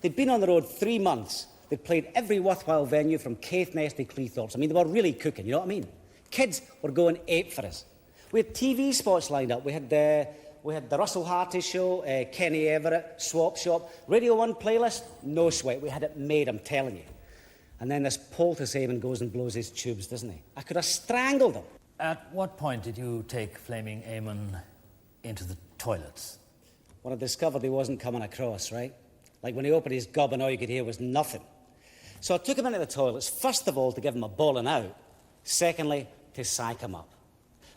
[SPEAKER 7] They'd been on the road 3 months. They'd played every worthwhile venue from Caithness to Cleethorpes. I mean, they were really cooking, you know what I mean? Kids were going ape for us. We had TV spots lined up. We had the Russell Harty show, Kenny Everett, Swap Shop, Radio 1 playlist, no sweat. We had it made, I'm telling you. And then this poultice Eamon goes and blows his tubes, doesn't he? I could have strangled him.
[SPEAKER 5] At what point did you take Flaming Eamon into the toilets?
[SPEAKER 7] When I discovered he wasn't coming across, right? Like when he opened his gob and all you could hear was nothing. So I took him into the toilets, first of all, to give him a bawling out. Secondly, to psych him up.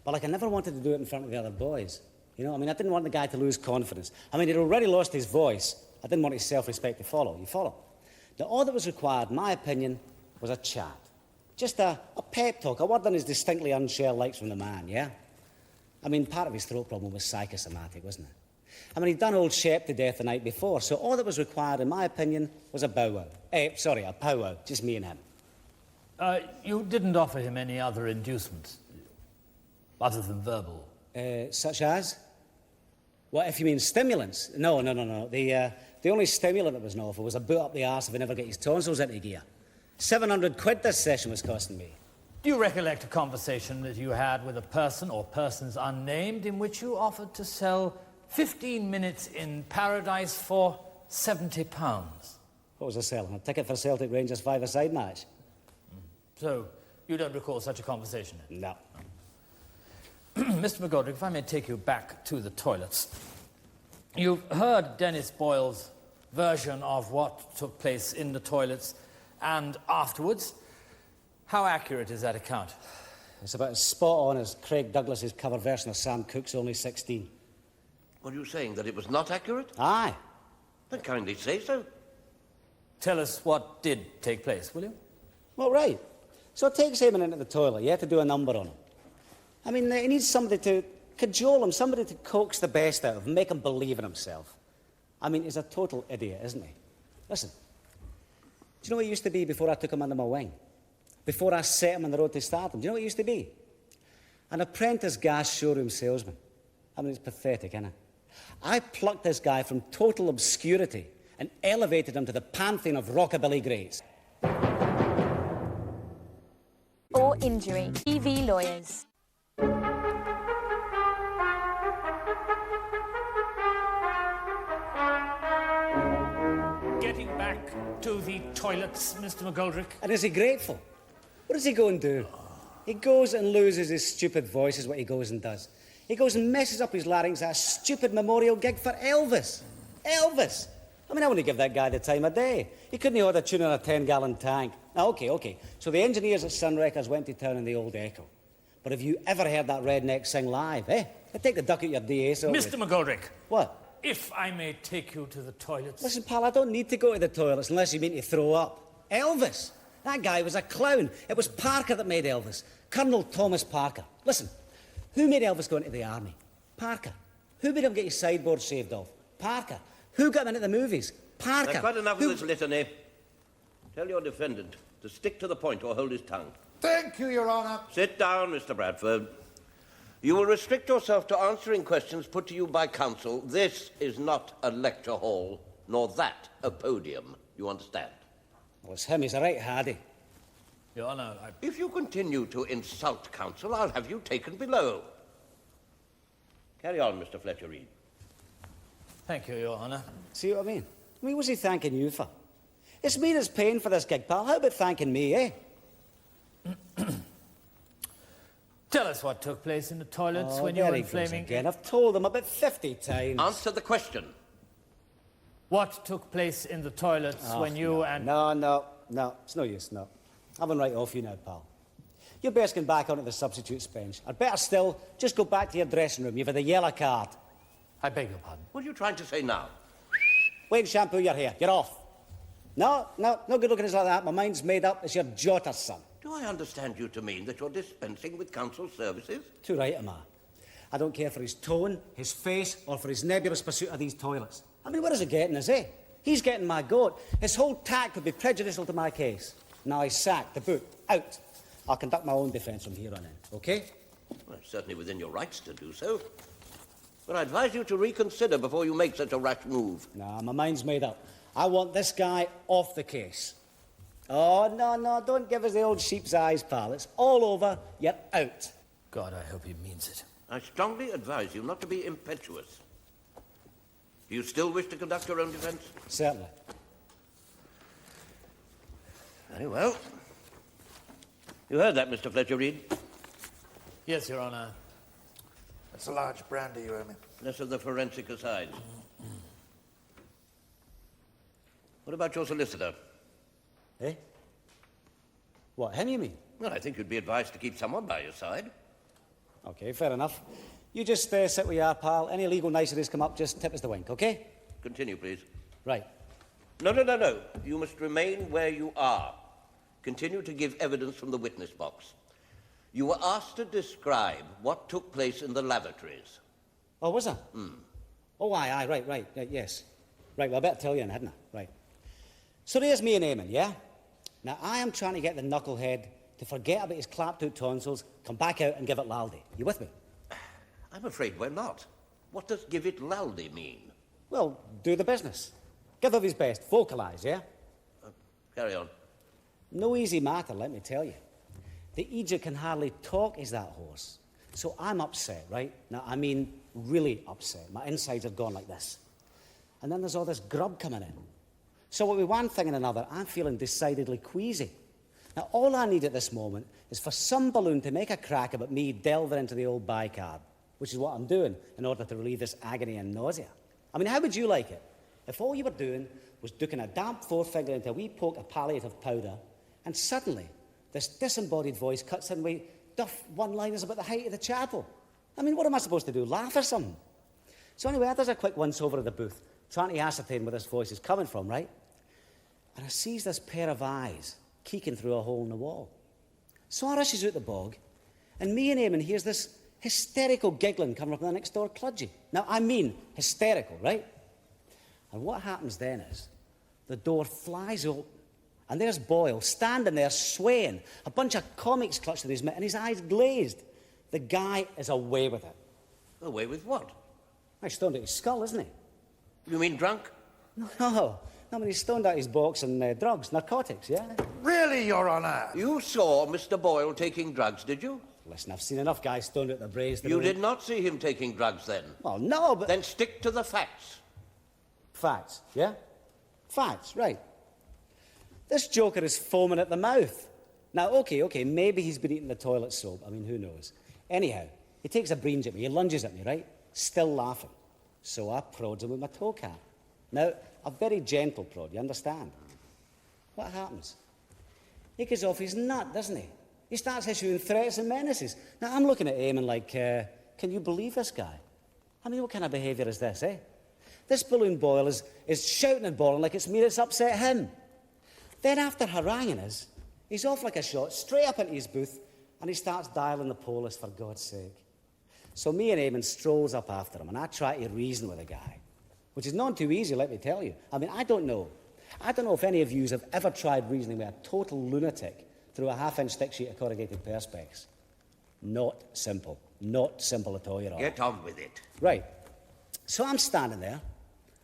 [SPEAKER 7] But like I never wanted to do it in front of the other boys. You know, I mean, I didn't want the guy to lose confidence. I mean, he'd already lost his voice. I didn't want his self-respect to follow. You follow? Now, all that was required, in my opinion, was a chat. Just a pep talk, a word on his distinctly unshare likes from the man, yeah? I mean, part of his throat problem was psychosomatic, wasn't it? I mean, he'd done old Shep to death the night before, so all that was required, in my opinion, was a powwow. A powwow, just me and him.
[SPEAKER 5] You didn't offer him any other inducements, other than verbal?
[SPEAKER 7] Such as? What, if you mean stimulants? No. The only stimulant that was an offer was a boot up the arse if he never get his tonsils into gear. 700 quid this session was costing me.
[SPEAKER 5] Do you recollect a conversation that you had with a person or persons unnamed in which you offered to sell 15 minutes in Paradise for £70?
[SPEAKER 7] What was I selling? A ticket for Celtic Rangers 5-a-side match?
[SPEAKER 5] So, you don't recall such a conversation?
[SPEAKER 7] No.
[SPEAKER 5] Mr. McGoldrick, if I may take you back to the toilets. You've heard Dennis Boyle's version of what took place in the toilets and afterwards. How accurate is that account?
[SPEAKER 7] It's about as spot on as Craig Douglas's cover version of Sam Cooke's Only 16.
[SPEAKER 4] Are you saying that it was not accurate?
[SPEAKER 7] Aye.
[SPEAKER 4] Then kindly say so.
[SPEAKER 5] Tell us what did take place, will you?
[SPEAKER 7] Well, right. So it takes Eamon into the toilet, yeah, to do a number on him. I mean, he needs somebody to cajole him, somebody to coax the best out of him, make him believe in himself. I mean, he's a total idiot, isn't he? Listen, do you know what he used to be before I took him under my wing? Before I set him on the road to stardom? Do you know what he used to be? An apprentice gas showroom salesman. I mean, it's pathetic, isn't it? I plucked this guy from total obscurity and elevated him to the pantheon of rockabilly greats.
[SPEAKER 9] Or injury. EV Lawyers.
[SPEAKER 5] Getting back to the toilets, Mr. McGoldrick.
[SPEAKER 7] And is he grateful? What does he go and do? He goes and loses his stupid voice, is what he goes and does. He goes and messes up his larynx at a stupid memorial gig for Elvis. Elvis! I mean, I wouldn't give that guy the time of day. He couldn't hold a tune on a 10-gallon tank. Now, OK. So the engineers at Sun Records went to town in the old Echo. But have you ever heard that redneck sing live, eh? They take the duck at your DA, so...
[SPEAKER 5] Mr. McGoldrick.
[SPEAKER 7] What?
[SPEAKER 5] If I may take you to the toilets...
[SPEAKER 7] Listen, pal, I don't need to go to the toilets unless you mean to throw up. Elvis! That guy was a clown. It was Parker that made Elvis. Colonel Thomas Parker. Listen, who made Elvis go into the army? Parker. Who made him get his sideboard shaved off? Parker. Who got him into the movies? Parker.
[SPEAKER 4] Now, quite enough of this litany. Tell your defendant to stick to the point or hold his tongue.
[SPEAKER 2] Thank you, Your Honour.
[SPEAKER 4] Sit down, Mr. Bradford. You will restrict yourself to answering questions put to you by counsel. This is not a lecture hall, nor that a podium. You understand?
[SPEAKER 7] Well, it's him. He's a right hardy.
[SPEAKER 5] Your Honour,
[SPEAKER 4] If you continue to insult counsel, I'll have you taken below. Carry on, Mr. Fletcher-Reed.
[SPEAKER 5] Thank you, Your Honour.
[SPEAKER 7] See what I mean? I mean, what's he thanking you for? It's me that's paying for this gig, pal. How about thanking me, eh?
[SPEAKER 5] Tell us what took place in the toilets when you
[SPEAKER 7] there
[SPEAKER 5] were
[SPEAKER 7] he goes
[SPEAKER 5] inflaming...
[SPEAKER 7] again. I've told him about 50 times.
[SPEAKER 4] Answer the question.
[SPEAKER 5] What took place in the toilets when you and...
[SPEAKER 7] No. It's no use, no. I'm right off you now, pal. You best get back onto the substitutes bench. Or better still, just go back to your dressing room. You've had a yellow card.
[SPEAKER 5] I beg your pardon.
[SPEAKER 4] What are you trying to say now?
[SPEAKER 7] Wait, shampoo your hair. You're off. No good looking at us like that. My mind's made up. It's your jotter, son.
[SPEAKER 4] Do I understand you to mean that you're dispensing with counsel services?
[SPEAKER 7] Too right, am I don't care for his tone, his face, or for his nebulous pursuit of these toilets. I mean, what is he getting us, eh? He's getting my goat. His whole tack could be prejudicial to my case. Now he's sacked, the boot, out. I'll conduct my own defence from here on in, OK?
[SPEAKER 4] Well, it's certainly within your rights to do so. But I advise you to reconsider before you make such a rash move.
[SPEAKER 7] Nah, my mind's made up. I want this guy off the case. Oh, no, don't give us the old sheep's eyes, pal. It's all over. You're out.
[SPEAKER 5] God, I hope he means it.
[SPEAKER 4] I strongly advise you not to be impetuous. Do you still wish to conduct your own defence?
[SPEAKER 7] Certainly.
[SPEAKER 4] Very well. You heard that, Mr. Fletcher-Reed?
[SPEAKER 5] Yes, Your Honour.
[SPEAKER 2] That's a large brandy you owe me.
[SPEAKER 4] Less of the forensic asides. What about your solicitor?
[SPEAKER 7] Eh? What, him you mean?
[SPEAKER 4] Well, I think you'd be advised to keep someone by your side.
[SPEAKER 7] OK, fair enough. You just sit where you are, pal. Any legal niceties come up, just tip us the wink, OK?
[SPEAKER 4] Continue, please.
[SPEAKER 7] Right.
[SPEAKER 4] No. You must remain where you are. Continue to give evidence from the witness box. You were asked to describe what took place in the lavatories.
[SPEAKER 7] Oh, was I? Oh, aye, right, yes. Right, well, I better tell you, hadn't I? Right. So there's me and Eamon, yeah? Now, I am trying to get the knucklehead to forget about his clapped-out tonsils, come back out and give it laldy. You with me?
[SPEAKER 4] I'm afraid we're not. What does give it laldy mean?
[SPEAKER 7] Well, do the business. Give of his best. Vocalise, yeah?
[SPEAKER 4] Carry on.
[SPEAKER 7] No easy matter, let me tell you. The Egypt can hardly talk, is that horse. So I'm upset, right? Now, I mean really upset. My insides have gone like this. And then there's all this grub coming in. So with one thing and another, I'm feeling decidedly queasy. Now, all I need at this moment is for some balloon to make a crack about me delving into the old bicarb, which is what I'm doing in order to relieve this agony and nausea. I mean, how would you like it if all you were doing was ducking a damp forefinger into a wee poke of palliative powder, and suddenly this disembodied voice cuts in with duff one-liners about the height of the chapel? I mean, what am I supposed to do, laugh or something? So anyway, I does a quick once-over of the booth, trying to ascertain where this voice is coming from, right? And I sees this pair of eyes keeking through a hole in the wall. So I rushes out the bog, and me and Eamon hears this hysterical giggling coming from the next-door clergy. Now, I mean hysterical, right? And what happens then is the door flies open, and there's Boyle standing there swaying, a bunch of comics clutched in his mitt, and his eyes glazed. The guy is away with it.
[SPEAKER 4] Away with what?
[SPEAKER 7] He's stoned out his skull, isn't he?
[SPEAKER 4] You mean drunk?
[SPEAKER 7] No, I mean, he's stoned out his box and drugs, narcotics, yeah?
[SPEAKER 2] Really, Your Honour?
[SPEAKER 4] You saw Mr. Boyle taking drugs, did you?
[SPEAKER 7] Listen, I've seen enough guys stoned out the braes.
[SPEAKER 4] You did not see him taking drugs then?
[SPEAKER 7] Well, no, but...
[SPEAKER 4] Then stick to the facts.
[SPEAKER 7] Facts, yeah? Facts, right. This joker is foaming at the mouth. Now, OK, maybe he's been eating the toilet soap. I mean, who knows? Anyhow, he takes a breenge at me, he lunges at me, right? Still laughing. So I prods him with my toe cap. Now, a very gentle prod, you understand? What happens? He goes off his nut, doesn't he? He starts issuing threats and menaces. Now, I'm looking at Eamon like, can you believe this guy? I mean, what kind of behaviour is this, eh? This balloon Boyle is shouting and bawling like it's me that's upset him. Then after haranguing us, he's off like a shot, straight up into his booth, and he starts dialing the police, for God's sake. So me and Eamon strolls up after him, and I try to reason with the guy, which is not too easy, let me tell you. I mean, I don't know if any of you have ever tried reasoning with a total lunatic through a half-inch thick sheet of corrugated perspex. Not simple. Not simple at all, Your Honour.
[SPEAKER 4] Get on with it.
[SPEAKER 7] Right. So I'm standing there,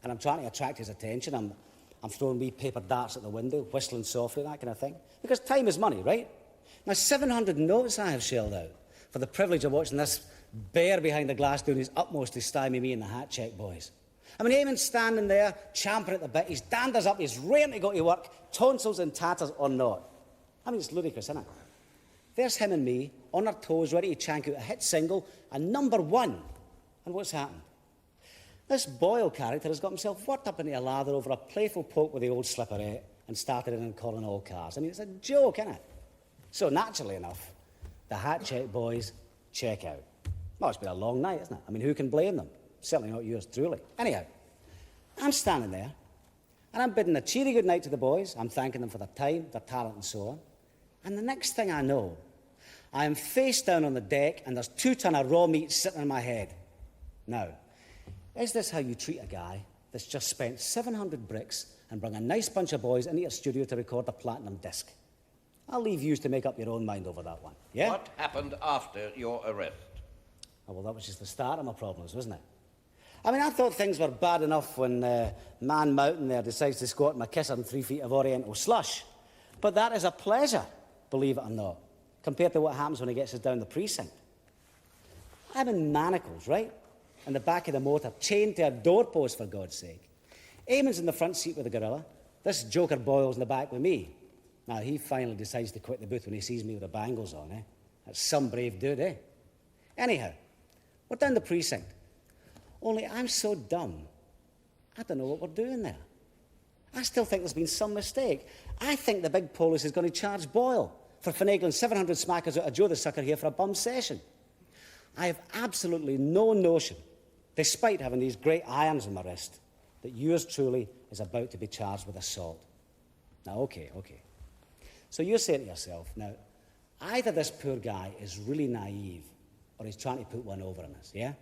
[SPEAKER 7] and I'm trying to attract his attention. I'm throwing wee paper darts at the window, whistling softly, that kind of thing. Because time is money, right? Now, 700 notes I have shelled out for the privilege of watching this bear behind the glass doing his utmost to stymie me and the hat check boys. I mean, Eamon's standing there, champing at the bit, his danders up, he's raring to go to work, tonsils and tatters or not. I mean, it's ludicrous, isn't it? There's him and me, on our toes, ready to chank out a hit single, and number one. And what's happened? This Boyle character has got himself worked up into a lather over a playful poke with the old slipperette and started in and calling all cars. I mean, it's a joke, isn't it? So, naturally enough, the hat check boys check out. Well, it's been a long night, isn't it? I mean, who can blame them? Certainly not yours truly. Anyhow, I'm standing there, and I'm bidding a cheery good night to the boys. I'm thanking them for their time, their talent, and so on. And the next thing I know, I am face down on the deck, and there's 2 tons of raw meat sitting on my head. Now, is this how you treat a guy that's just spent 700 bricks and bring a nice bunch of boys into your studio to record a platinum disc? I'll leave you to make up your own mind over that one, yeah?
[SPEAKER 4] What happened after your arrest?
[SPEAKER 7] Oh, well, that was just the start of my problems, wasn't it? I mean, I thought things were bad enough when Man Mountain there decides to squat my kisser in 3 feet of Oriental slush. But that is a pleasure, believe it or not, compared to what happens when he gets us down the precinct. I'm in manacles, right? In the back of the motor, chained to a doorpost, for God's sake. Eamon's in the front seat with the gorilla. This joker Boyle's in the back with me. Now, he finally decides to quit the booth when he sees me with the bangles on, eh? That's some brave dude, eh? Anyhow, we're down the precinct. Only I'm so dumb, I don't know what we're doing there. I still think there's been some mistake. I think the big police is going to charge Boyle for finagling 700 smackers out of Joe the sucker here for a bum session. I have absolutely no notion, despite having these great irons on my wrist, that yours truly is about to be charged with assault. Now, OK. So you're saying to yourself, now, either this poor guy is really naive or he's trying to put one over on us, yeah?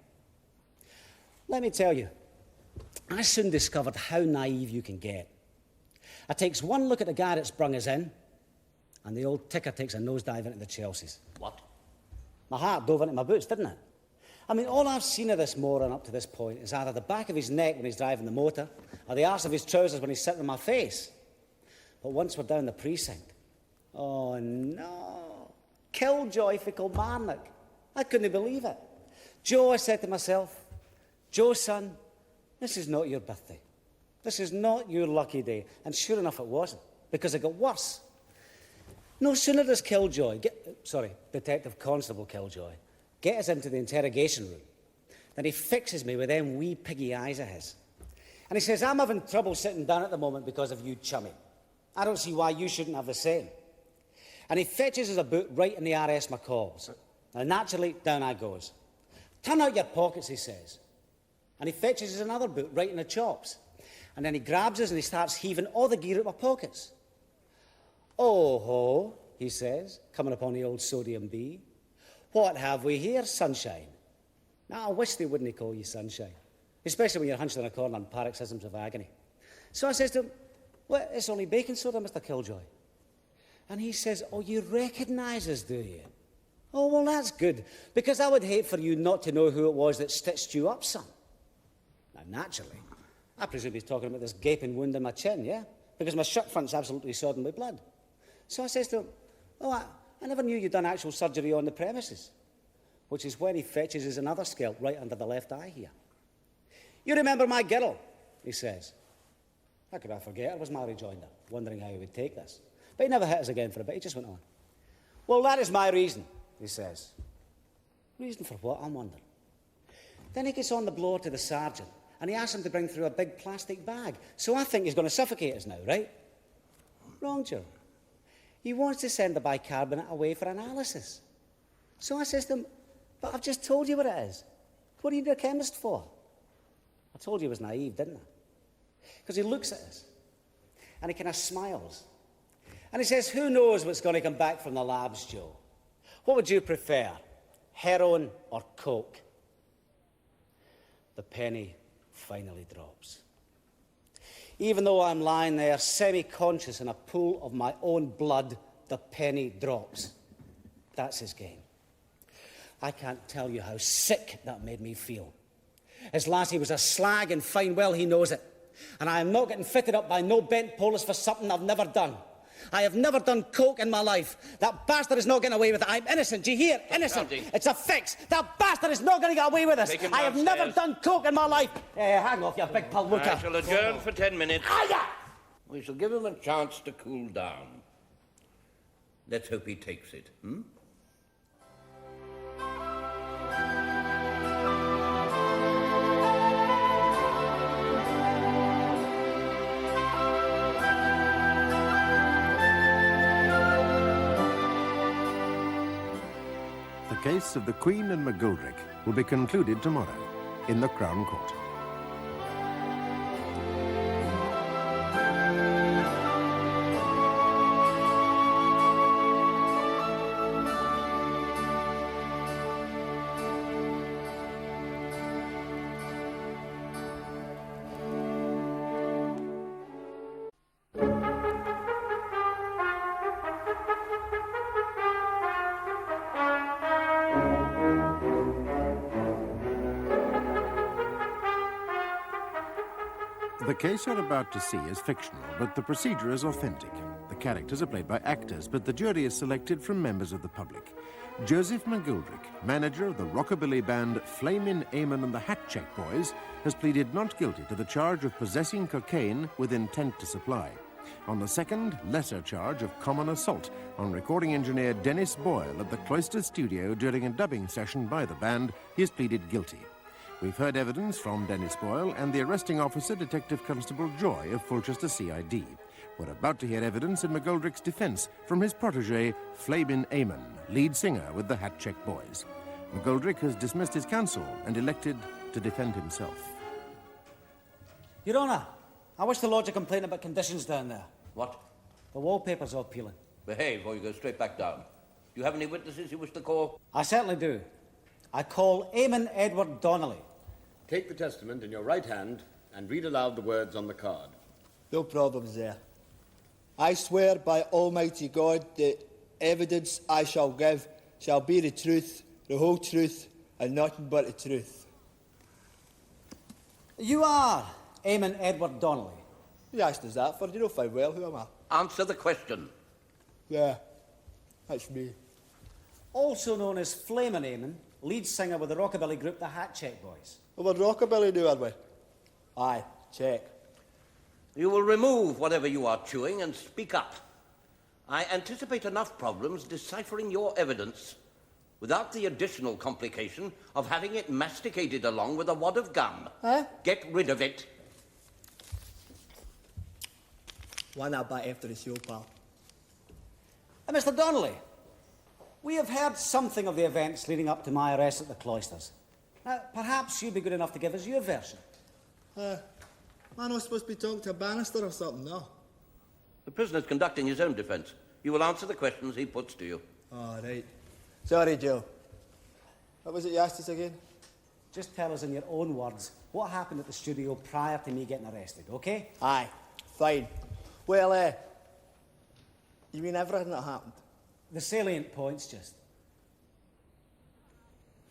[SPEAKER 7] Let me tell you, I soon discovered how naive you can get. It takes one look at the guy that's brung us in, and the old ticker takes a nosedive into the Chelseas.
[SPEAKER 4] What?
[SPEAKER 7] My heart dove into my boots, didn't it? I mean, all I've seen of this moron up to this point is either the back of his neck when he's driving the motor, or the arse of his trousers when he's sitting on my face. But once we're down the precinct, oh no, killjoy for Kilmarnock. I couldn't believe it. Joe, I said to myself, Joe, son, this is not your birthday. This is not your lucky day. And sure enough, it wasn't, because it got worse. No sooner does Detective Constable Killjoy, get us into the interrogation room, then he fixes me with them wee piggy eyes of his. And he says, I'm having trouble sitting down at the moment because of you, chummy. I don't see why you shouldn't have the same. And he fetches us a boot right in the R.S. McCall's. Now, naturally, down I goes. Turn out your pockets, he says. And he fetches us another boot right in the chops. And then he grabs us and he starts heaving all the gear out of our pockets. Oh ho, he says, coming upon the old sodium bee. What have we here, sunshine? Now, I wish they wouldn't call you sunshine, especially when you're hunched in a corner on paroxysms of agony. So I says to him, well, it's only baking soda, Mr. Killjoy. And he says, oh, you recognise us, do you? Oh, well, that's good, because I would hate for you not to know who it was that stitched you up, son. Now, naturally, I presume he's talking about this gaping wound in my chin, yeah? Because my shirt front's absolutely sodden with blood. So I says to him, oh, I never knew you'd done actual surgery on the premises. Which is when he fetches us another scalp right under the left eye here. You remember my girl, he says. How could I forget? It was my rejoinder, wondering how he would take this. But he never hit us again for a bit. He just went on. Well, that is my reason, he says. Reason for what, I'm wondering. Then he gets on the blower to the sergeant, and he asks him to bring through a big plastic bag. So I think he's going to suffocate us now, right? Wrong, Joe. He wants to send the bicarbonate away for analysis. So I says to him, but I've just told you what it is. What do you need a chemist for? I told you he was naive, didn't I? Because he looks at us, and he kind of smiles. And he says, who knows what's going to come back from the labs, Joe? What would you prefer, heroin or coke? The penny finally drops. Even though I'm lying there semi-conscious in a pool of my own blood, the penny drops. That's his game. I can't tell you how sick that made me feel. His lassie was a slag, and fine well he knows it. And I am not getting fitted up by no bent polis for something I've never done. I have never done coke in my life. That bastard is not getting away with it. I'm innocent. Do you hear? Innocent. It's a fix. That bastard is not going to get away with this. I have never done coke in my life. Hang off, you big palooka.
[SPEAKER 4] I shall adjourn for 10 minutes. We shall give him a chance to cool down. Let's hope he takes it, hmm?
[SPEAKER 1] The case of the Queen and McGoldrick will be concluded tomorrow in the Crown Court. The case you're about to see is fictional, but the procedure is authentic. The characters are played by actors, but the jury is selected from members of the public. Joseph McGoldrick, manager of the rockabilly band Flamin' Eamon and the Hat Check Boys, has pleaded not guilty to the charge of possessing cocaine with intent to supply. On the second, lesser charge of common assault on recording engineer Dennis Boyle at the Cloister Studio during a dubbing session by the band, he has pleaded guilty. We've heard evidence from Dennis Boyle and the arresting officer, Detective Constable Joy of Fulchester CID. We're about to hear evidence in McGoldrick's defence from his protégé, Flamin' Eamon, lead singer with the Hat Check Boys. McGoldrick has dismissed his counsel and elected to defend himself.
[SPEAKER 7] Your Honour, I wish to lodge a complaint about conditions down there.
[SPEAKER 4] What?
[SPEAKER 7] The wallpaper's all peeling.
[SPEAKER 4] Behave or you go straight back down. Do you have any witnesses you wish to call?
[SPEAKER 7] I certainly do. I call Eamon Edward Donnelly.
[SPEAKER 10] Take the testament in your right hand and read aloud the words on the card.
[SPEAKER 11] No problems there. I swear by Almighty God that evidence I shall give shall be the truth, the whole truth, and nothing but the truth.
[SPEAKER 7] You are Eamon Edward Donnelly.
[SPEAKER 11] Who asked us that for? You know fine well who am I?
[SPEAKER 4] Answer the question.
[SPEAKER 11] Yeah, that's me.
[SPEAKER 7] Also known as Flamin' Eamon, lead singer with the rockabilly group the Hat Check Boys.
[SPEAKER 11] Well, we're rockabilly now, are we? Aye, check.
[SPEAKER 4] You will remove whatever you are chewing and speak up. I anticipate enough problems deciphering your evidence without the additional complication of having it masticated along with a wad of gum.
[SPEAKER 11] Huh?
[SPEAKER 4] Get rid of it.
[SPEAKER 11] One I'll buy after the show, pal.
[SPEAKER 7] Mr. Donnelly, we have heard something of the events leading up to my arrest at the cloisters. Perhaps you'd be good enough to give us your version.
[SPEAKER 11] Am I not supposed to be talking to a banister or something, no?
[SPEAKER 4] The prisoner's conducting his own defence. You will answer the questions he puts to you.
[SPEAKER 11] All right. Sorry, Joe. What was it you asked us again?
[SPEAKER 7] Just tell us in your own words what happened at the studio prior to me getting arrested, OK?
[SPEAKER 11] Aye, fine. Well, you mean everything that happened?
[SPEAKER 7] The salient points, just.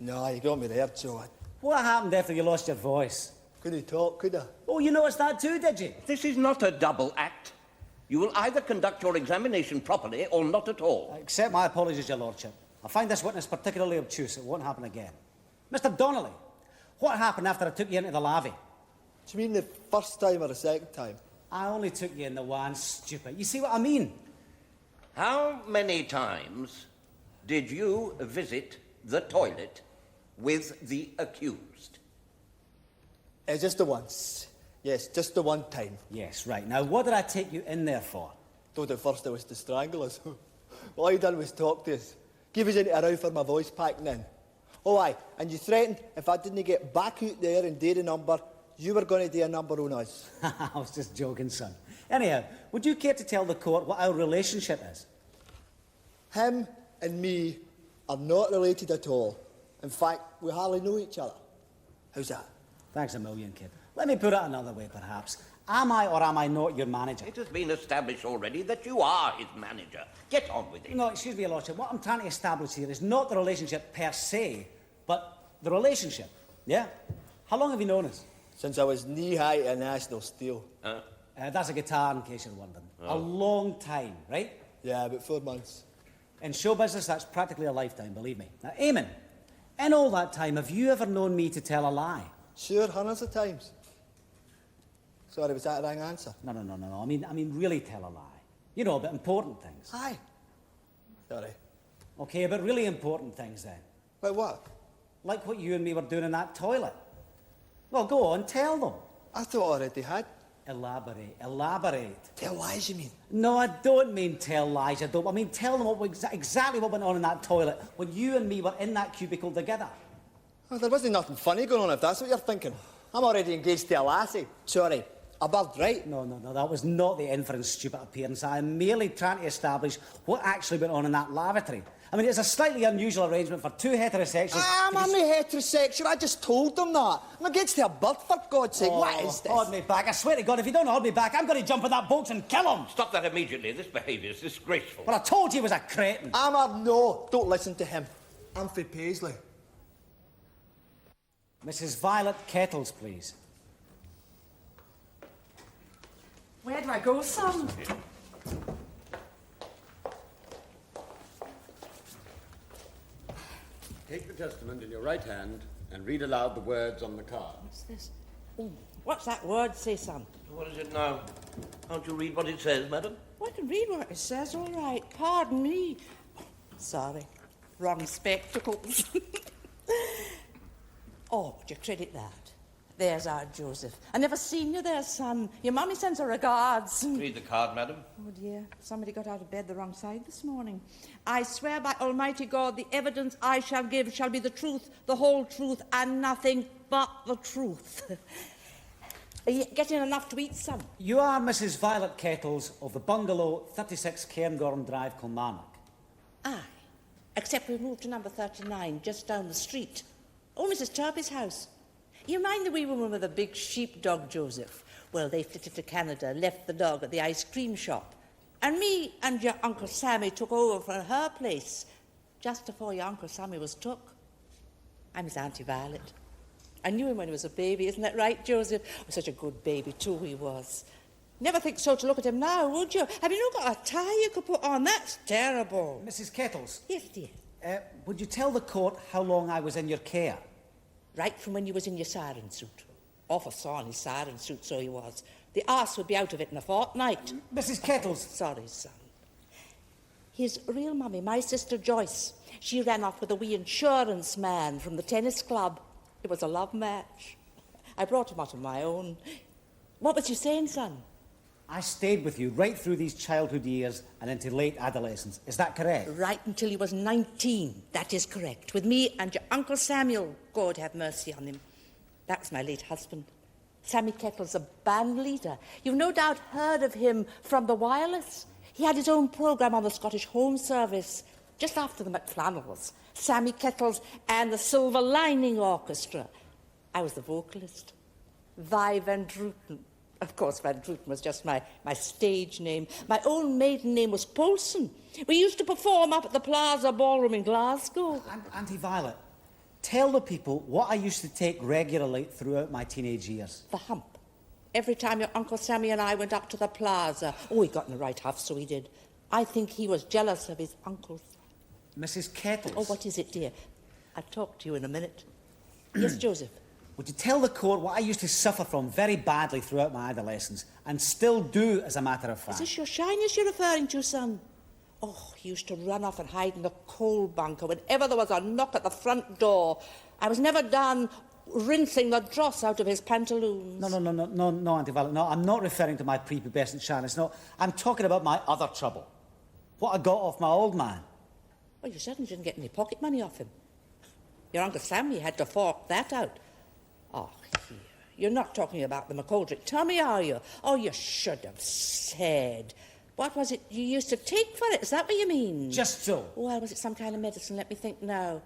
[SPEAKER 11] No, you got me there, Joe.
[SPEAKER 7] What happened after you lost your voice?
[SPEAKER 11] Couldn't talk, could I?
[SPEAKER 7] Oh, you noticed that too, did you?
[SPEAKER 4] This is not a double act. You will either conduct your examination properly or not at all.
[SPEAKER 7] Accept my apologies, your lordship. I find this witness particularly obtuse. It won't happen again. Mr. Donnelly, what happened after I took you into the lavvy?
[SPEAKER 11] Do you mean the first time or the second time?
[SPEAKER 7] I only took you in the one, stupid. You see what I mean?
[SPEAKER 4] How many times did you visit the toilet with the accused?
[SPEAKER 11] Just the once. Yes, just the one time.
[SPEAKER 7] Yes, right. Now, what did I take you in there for?
[SPEAKER 11] Thought at first it was to strangle us. All I done was talk to us. Give us into a row for my voice packing in. Oh, aye, and you threatened if I didn't get back out there and do the number, you were going to do a number on us.
[SPEAKER 7] I was just joking, son. Anyhow, would you care to tell the court what our relationship is?
[SPEAKER 11] Him and me are not related at all. In fact, we hardly know each other. How's that?
[SPEAKER 7] Thanks a million, kid. Let me put it another way, perhaps. Am I or am I not your manager?
[SPEAKER 4] It has been established already that you are his manager. Get on with it.
[SPEAKER 7] No, excuse me, your lordship. What I'm trying to establish here is not the relationship per se, but the relationship. Yeah? How long have you known us?
[SPEAKER 11] Since I was knee-high to National Steel.
[SPEAKER 7] That's a guitar, in case you're wondering. A long time, right?
[SPEAKER 11] Yeah, about 4 months.
[SPEAKER 7] In show business, that's practically a lifetime, believe me. Now, Eamon, in all that time, have you ever known me to tell a lie?
[SPEAKER 11] Sure, hundreds of times. Sorry, was that a wrong answer?
[SPEAKER 7] No. I mean, really tell a lie. You know, about important things.
[SPEAKER 11] Aye. Sorry.
[SPEAKER 7] OK, about really important things, then.
[SPEAKER 11] Like what?
[SPEAKER 7] Like what you and me were doing in that toilet. Well, go on, tell them.
[SPEAKER 11] I thought I already had.
[SPEAKER 7] Elaborate.
[SPEAKER 11] Tell lies, you mean?
[SPEAKER 7] No, I don't mean tell lies, I don't. I mean, tell them exactly what went on in that toilet when you and me were in that cubicle together.
[SPEAKER 11] Oh, there wasn't nothing funny going on, if that's what you're thinking. I'm already engaged to a lassie. Sorry. Above, right?
[SPEAKER 7] No, that was not the inference, stupid appearance. I am merely trying to establish what actually went on in that lavatory. I mean, it's a slightly unusual arrangement for two heterosexuals...
[SPEAKER 11] I'm only heterosexual. I just told them that. I'm against their birth, for God's sake. What is this?
[SPEAKER 7] Hold me back. I swear to God, if you don't hold me back, I'm going to jump in that boat and kill him.
[SPEAKER 4] Stop that immediately. This behaviour is disgraceful.
[SPEAKER 7] But I told you he was a cretin.
[SPEAKER 11] No, don't listen to him. I'm for Paisley.
[SPEAKER 7] Mrs. Violet Kettles, please.
[SPEAKER 12] Where do I go, son?
[SPEAKER 10] Take the testament in your right hand and read aloud the words on the card.
[SPEAKER 12] What's this? Oh, what's that word say, son?
[SPEAKER 4] What is it now? Can't you read what it says, madam?
[SPEAKER 12] Well, I can read what it says, all right. Pardon me. Sorry. Wrong spectacles. Oh, would you credit that? There's our Joseph. I never seen you there, son. Your mummy sends her regards.
[SPEAKER 4] Read the card, madam.
[SPEAKER 12] Oh, dear. Somebody got out of bed the wrong side this morning. I swear by Almighty God, the evidence I shall give shall be the truth, the whole truth, and nothing but the truth. Are you getting enough to eat, son?
[SPEAKER 7] You are Mrs. Violet Kettles of the bungalow 36 Cairngorm Drive, Kilmarnock.
[SPEAKER 12] Aye. Except we moved to number 39, just down the street. Oh, Mrs. Turpey's house. You mind the wee woman with a big sheepdog, Joseph? Well, they flitted to Canada, left the dog at the ice cream shop. And me and your Uncle Sammy took over from her place just before your Uncle Sammy was took. I'm his Auntie Violet. I knew him when he was a baby, isn't that right, Joseph? Oh, such a good baby, too, he was. Never think so to look at him now, would you? Have you not got a tie you could put on? That's terrible.
[SPEAKER 7] Mrs. Kettles?
[SPEAKER 12] Yes, dear.
[SPEAKER 7] Would you tell the court how long I was in your care?
[SPEAKER 12] Right from when you was in your siren suit. Awful saw his siren suit, so he was. The arse would be out of it in a fortnight.
[SPEAKER 7] Mrs. Kettles.
[SPEAKER 12] Sorry, son. His real mummy, my sister Joyce, she ran off with a wee insurance man from the tennis club. It was a love match. I brought him out of my own. What was you saying, son?
[SPEAKER 7] I stayed with you right through these childhood years and into late adolescence. Is that correct?
[SPEAKER 12] Right until he was 19. That is correct. With me and your Uncle Samuel, God have mercy on him. That was my late husband. Sammy Kettle's a band leader. You've no doubt heard of him from the wireless. He had his own programme on the Scottish Home Service, just after the McFlannels. Sammy Kettles and the Silver Lining Orchestra. I was the vocalist. Vi Van Druten. Of course, Van Druten was just my stage name. My own maiden name was Poulsen. We used to perform up at the Plaza Ballroom in Glasgow.
[SPEAKER 7] Auntie Violet, tell the people what I used to take regularly throughout my teenage years.
[SPEAKER 12] The hump. Every time your Uncle Sammy and I went up to the Plaza. Oh, he got in the right huff, so he did. I think he was jealous of his uncles.
[SPEAKER 7] Mrs. Kettles.
[SPEAKER 12] Oh, what is it, dear? I'll talk to you in a minute. Yes, Joseph?
[SPEAKER 7] Would you tell the court what I used to suffer from very badly throughout my adolescence, and still do, as a matter of fact?
[SPEAKER 12] Is this your shyness you're referring to, son? Oh, he used to run off and hide in the coal bunker whenever there was a knock at the front door. I was never done rinsing the dross out of his pantaloons.
[SPEAKER 7] No, Auntie Violet, no, I'm not referring to my prepubescent shyness, no. I'm talking about my other trouble. What I got off my old man.
[SPEAKER 12] Well, you certainly didn't get any pocket money off him. Your Uncle Sammy had to fork that out. Oh, here. You're not talking about the McGoldrick tummy, are you? Oh, you should have said. What was it you used to take for it? Is that what you mean?
[SPEAKER 7] Just so.
[SPEAKER 12] Well, was it some kind of medicine? Let me think now.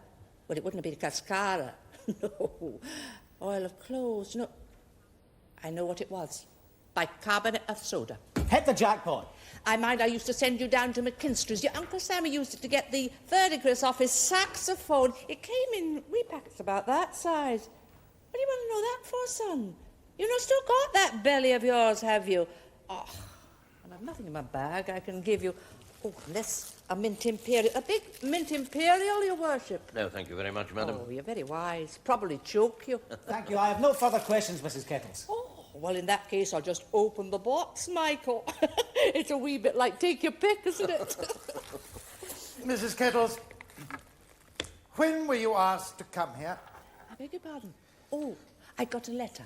[SPEAKER 12] Well, it wouldn't have been cascara. No. Oil of clothes. No. I know what it was. Bicarbonate of soda.
[SPEAKER 7] Hit the jackpot.
[SPEAKER 12] I mind I used to send you down to McKinstry's. Your Uncle Sammy used it to get the verdigris off his saxophone. It came in wee packets about that size. What do you want to know that for, son? You've not still got that belly of yours, have you? Oh, and I've nothing in my bag I can give you. Oh, unless a mint imperial. A big mint imperial, your worship.
[SPEAKER 4] No, thank you very much, madam.
[SPEAKER 12] Oh, you're very wise. Probably choke you.
[SPEAKER 7] Thank you. I have no further questions, Mrs. Kettles.
[SPEAKER 12] Oh, well, in that case, I'll just open the box, Michael. It's a wee bit like take your pick, isn't it?
[SPEAKER 2] Mrs. Kettles, when were you asked to come here?
[SPEAKER 12] I beg your pardon. Oh, I got a letter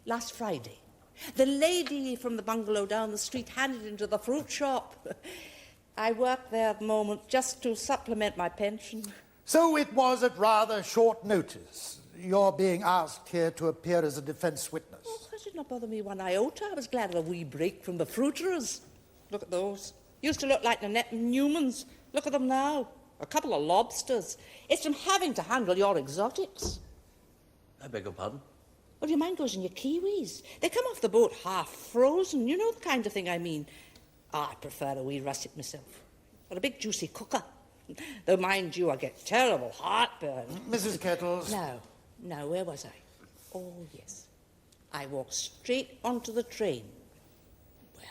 [SPEAKER 12] last Friday. The lady from the bungalow down the street handed it into the fruit shop. I work there at the moment just to supplement my pension.
[SPEAKER 2] So it was at rather short notice. You're being asked here to appear as a defence witness.
[SPEAKER 12] Oh, that did not bother me one iota. I was glad of a wee break from the fruiterers. Look at those. Used to look like Nanette and Newman's. Look at them now. A couple of lobsters. It's from having to handle your exotics.
[SPEAKER 4] I beg your pardon?
[SPEAKER 12] Well, your mind goes in your kiwis. They come off the boat half frozen. You know the kind of thing I mean. I prefer a wee russet myself. Or a big juicy cooker. Though, mind you, I get terrible heartburn.
[SPEAKER 2] Mrs. Kettles.
[SPEAKER 12] No, where was I? Oh, yes. I walked straight onto the train.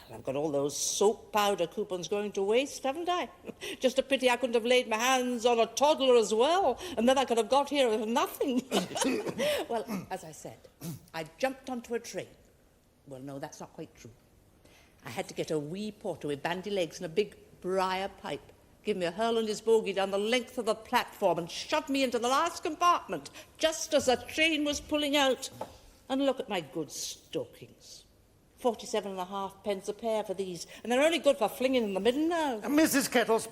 [SPEAKER 12] Well, I've got all those soap powder coupons going to waste, haven't I? Just a pity I couldn't have laid my hands on a toddler as well, and then I could have got here with nothing. Well, as I said, I jumped onto a train. Well, no, that's not quite true. I had to get a wee porter with bandy legs and a big briar pipe, give me a hurl on his bogey down the length of the platform and shove me into the last compartment just as the train was pulling out. And look at my good stockings. 47.5 pence a pair for these, and they're only good for flinging in the midden now.
[SPEAKER 2] Mrs. Kettles,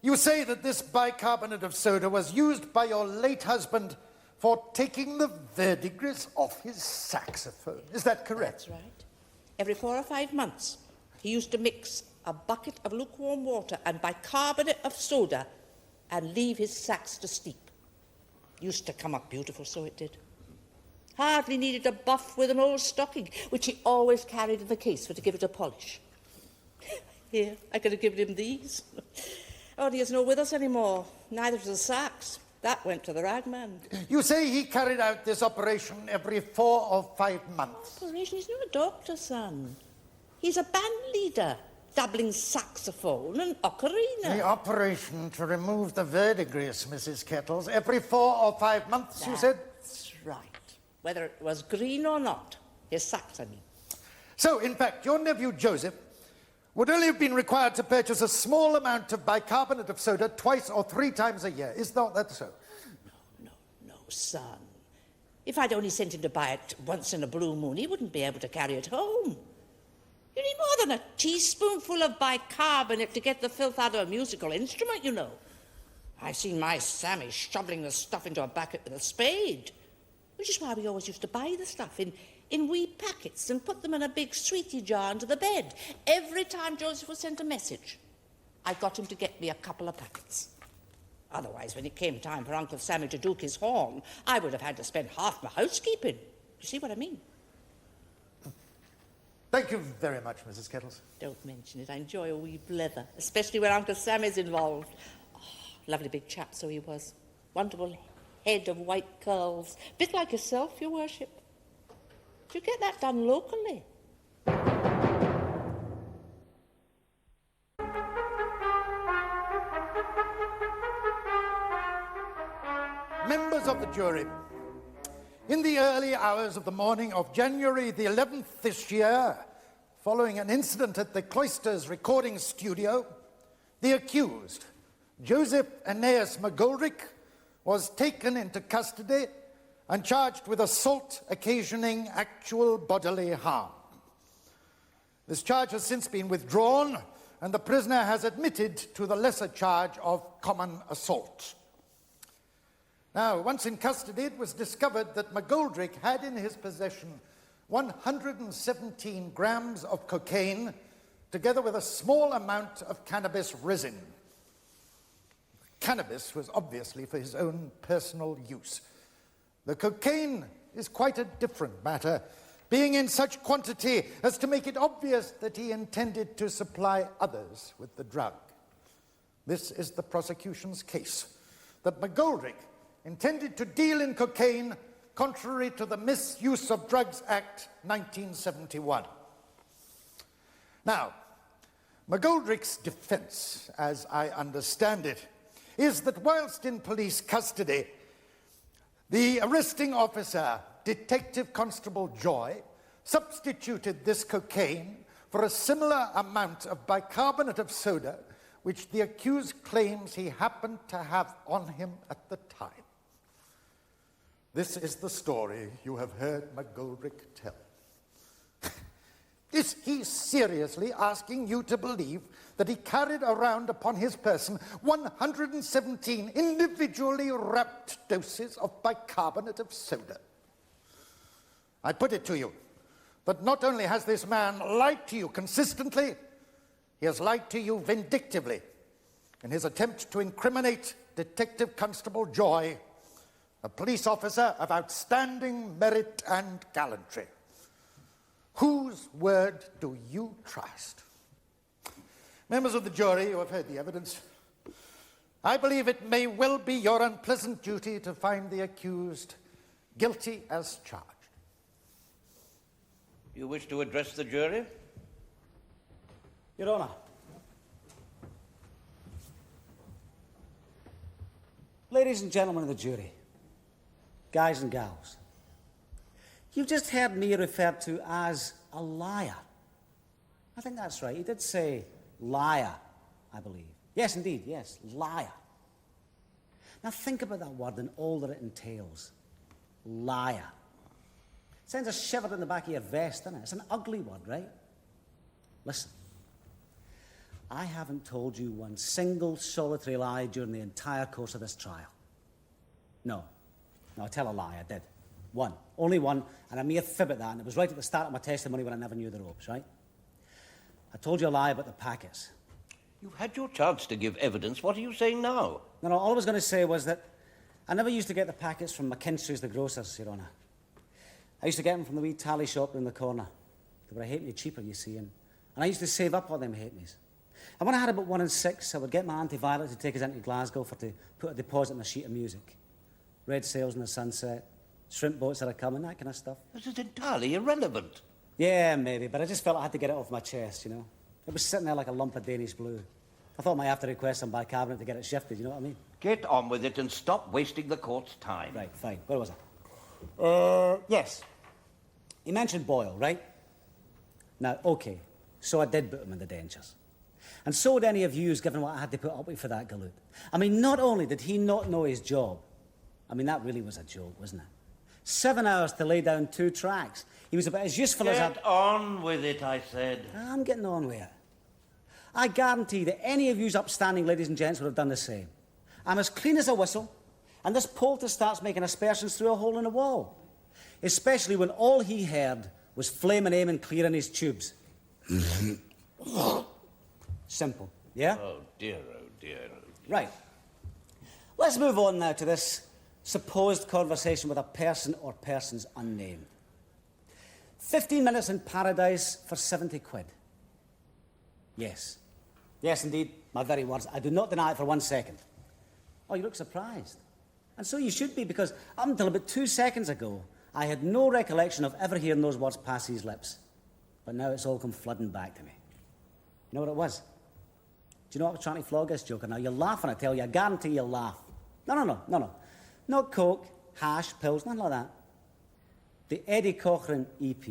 [SPEAKER 2] you say that this bicarbonate of soda was used by your late husband for taking the verdigris off his saxophone. Is that correct?
[SPEAKER 12] That's right. Every 4 or 5 months, he used to mix a bucket of lukewarm water and bicarbonate of soda and leave his sax to steep. Used to come up beautiful, so it did. Hardly needed a buff with an old stocking, which he always carried in the case for to give it a polish. Here, I could have given him these. Oh, he is not with us anymore. Neither is the sax. That went to the ragman.
[SPEAKER 2] You say he carried out this operation every 4 or 5 months.
[SPEAKER 12] Operation? He's not a doctor, son. He's a band leader, doubling saxophone and ocarina.
[SPEAKER 2] The operation to remove the verdigris, Mrs. Kettles, every 4 or 5 months, you said?
[SPEAKER 12] That's right. Whether it was green or not, his sax, I mean.
[SPEAKER 2] So, in fact, your nephew Joseph would only have been required to purchase a small amount of bicarbonate of soda 2 or 3 times a year. Is not that so?
[SPEAKER 12] No, son. If I'd only sent him to buy it once in a blue moon, he wouldn't be able to carry it home. You need more than a teaspoonful of bicarbonate to get the filth out of a musical instrument, you know. I've seen my Sammy shoveling the stuff into a bucket with a spade, which is why we always used to buy the stuff in wee packets and put them in a big sweetie jar under the bed. Every time Joseph was sent a message, I got him to get me a couple of packets. Otherwise, when it came time for Uncle Sammy to duke his horn, I would have had to spend half my housekeeping. You see what I mean?
[SPEAKER 2] Thank you very much, Mrs. Kettles.
[SPEAKER 12] Don't mention it. I enjoy a wee blether, especially when Uncle Sammy's involved. Oh, lovely big chap, so he was. Wonderful head of white curls. Bit like yourself, your worship. Did you get that done locally?
[SPEAKER 2] Members of the jury, in the early hours of the morning of January the 11th this year, following an incident at the Cloisters recording studio, the accused, Joseph Aeneas McGoldrick, was taken into custody and charged with assault occasioning actual bodily harm. This charge has since been withdrawn, and the prisoner has admitted to the lesser charge of common assault. Now, once in custody, it was discovered that McGoldrick had in his possession 117 grams of cocaine, together with a small amount of cannabis resin. Cannabis was obviously for his own personal use. The cocaine is quite a different matter, being in such quantity as to make it obvious that he intended to supply others with the drug. This is the prosecution's case, that McGoldrick intended to deal in cocaine contrary to the Misuse of Drugs Act 1971. Now, McGoldrick's defense, as I understand it, is that whilst in police custody, the arresting officer, Detective Constable Joy, substituted this cocaine for a similar amount of bicarbonate of soda, which the accused claims he happened to have on him at the time. This is the story you have heard McGoldrick tell. Is he seriously asking you to believe that he carried around upon his person 117 individually wrapped doses of bicarbonate of soda? I put it to you that not only has this man lied to you consistently, he has lied to you vindictively in his attempt to incriminate Detective Constable Joy, a police officer of outstanding merit and gallantry. Whose word do you trust? Members of the jury, you have heard the evidence. I believe it may well be your unpleasant duty to find the accused guilty as charged.
[SPEAKER 4] You wish to address the jury?
[SPEAKER 7] Your Honour. Ladies and gentlemen of the jury, guys and gals, you've just heard me referred to as a liar. I think that's right. He did say liar, I believe. Yes, indeed, yes, liar. Now think about that word and all that it entails. Liar. Sends a shiver in the back of your vest, doesn't it? It's an ugly word, right? Listen, I haven't told you one single solitary lie during the entire course of this trial. No, I tell a lie, I did. One, only one, and a mere fib at that, and it was right at the start of my testimony when I never knew the ropes, right? I told you a lie about the packets.
[SPEAKER 4] You've had your chance to give evidence. What are you saying now?
[SPEAKER 7] No, all I was going to say was that I never used to get the packets from McKinstry's, the grocers, Your Honour. I used to get them from the wee tally shop in the corner. They were a halfpenny cheaper, you see, and I used to save up all them halfpennies. And when I had about 1 and 6, I would get my Auntie Violet to take us into Glasgow to put a deposit in a sheet of music. Red sails in the sunset, shrimp boats that are coming, that kind of stuff.
[SPEAKER 4] This is entirely irrelevant.
[SPEAKER 7] Yeah, maybe, but I just felt I had to get it off my chest, you know. It was sitting there like a lump of Danish blue. I thought I might have to request some bicarbonate to get it shifted, you know what I mean?
[SPEAKER 4] Get on with it and stop wasting the court's time.
[SPEAKER 7] Right, fine. Where was I? Yes. He mentioned Boyle, right? Now, OK, so I did put him in the dentures. And so would any of yous, given what I had to put up with for that galoot. I mean, not only did he not know his job, I mean, that really was a joke, wasn't it? 7 hours to lay down 2 tracks. He was about as useful as
[SPEAKER 4] Get on with it, I said.
[SPEAKER 7] I'm getting on with it. I guarantee that any of you upstanding ladies and gents would have done the same. I'm as clean as a whistle, and this poultice starts making aspersions through a hole in the wall. Especially when all he heard was flaming aim and clearing his tubes. Simple, yeah?
[SPEAKER 4] Oh, dear, oh, dear, oh, dear.
[SPEAKER 7] Right. Let's move on now to this supposed conversation with a person or persons unnamed. 15 minutes in paradise for 70 quid. Yes. Yes, indeed, my very words. I do not deny it for 1 second. Oh, you look surprised. And so you should be, because up until about 2 seconds ago, I had no recollection of ever hearing those words pass his lips. But now it's all come flooding back to me. You know what it was? Do you know what I was trying to flog this joker? Now, you're laughing, I tell you. I guarantee you'll laugh. No. Not coke, hash, pills, nothing like that. The Eddie Cochran EP.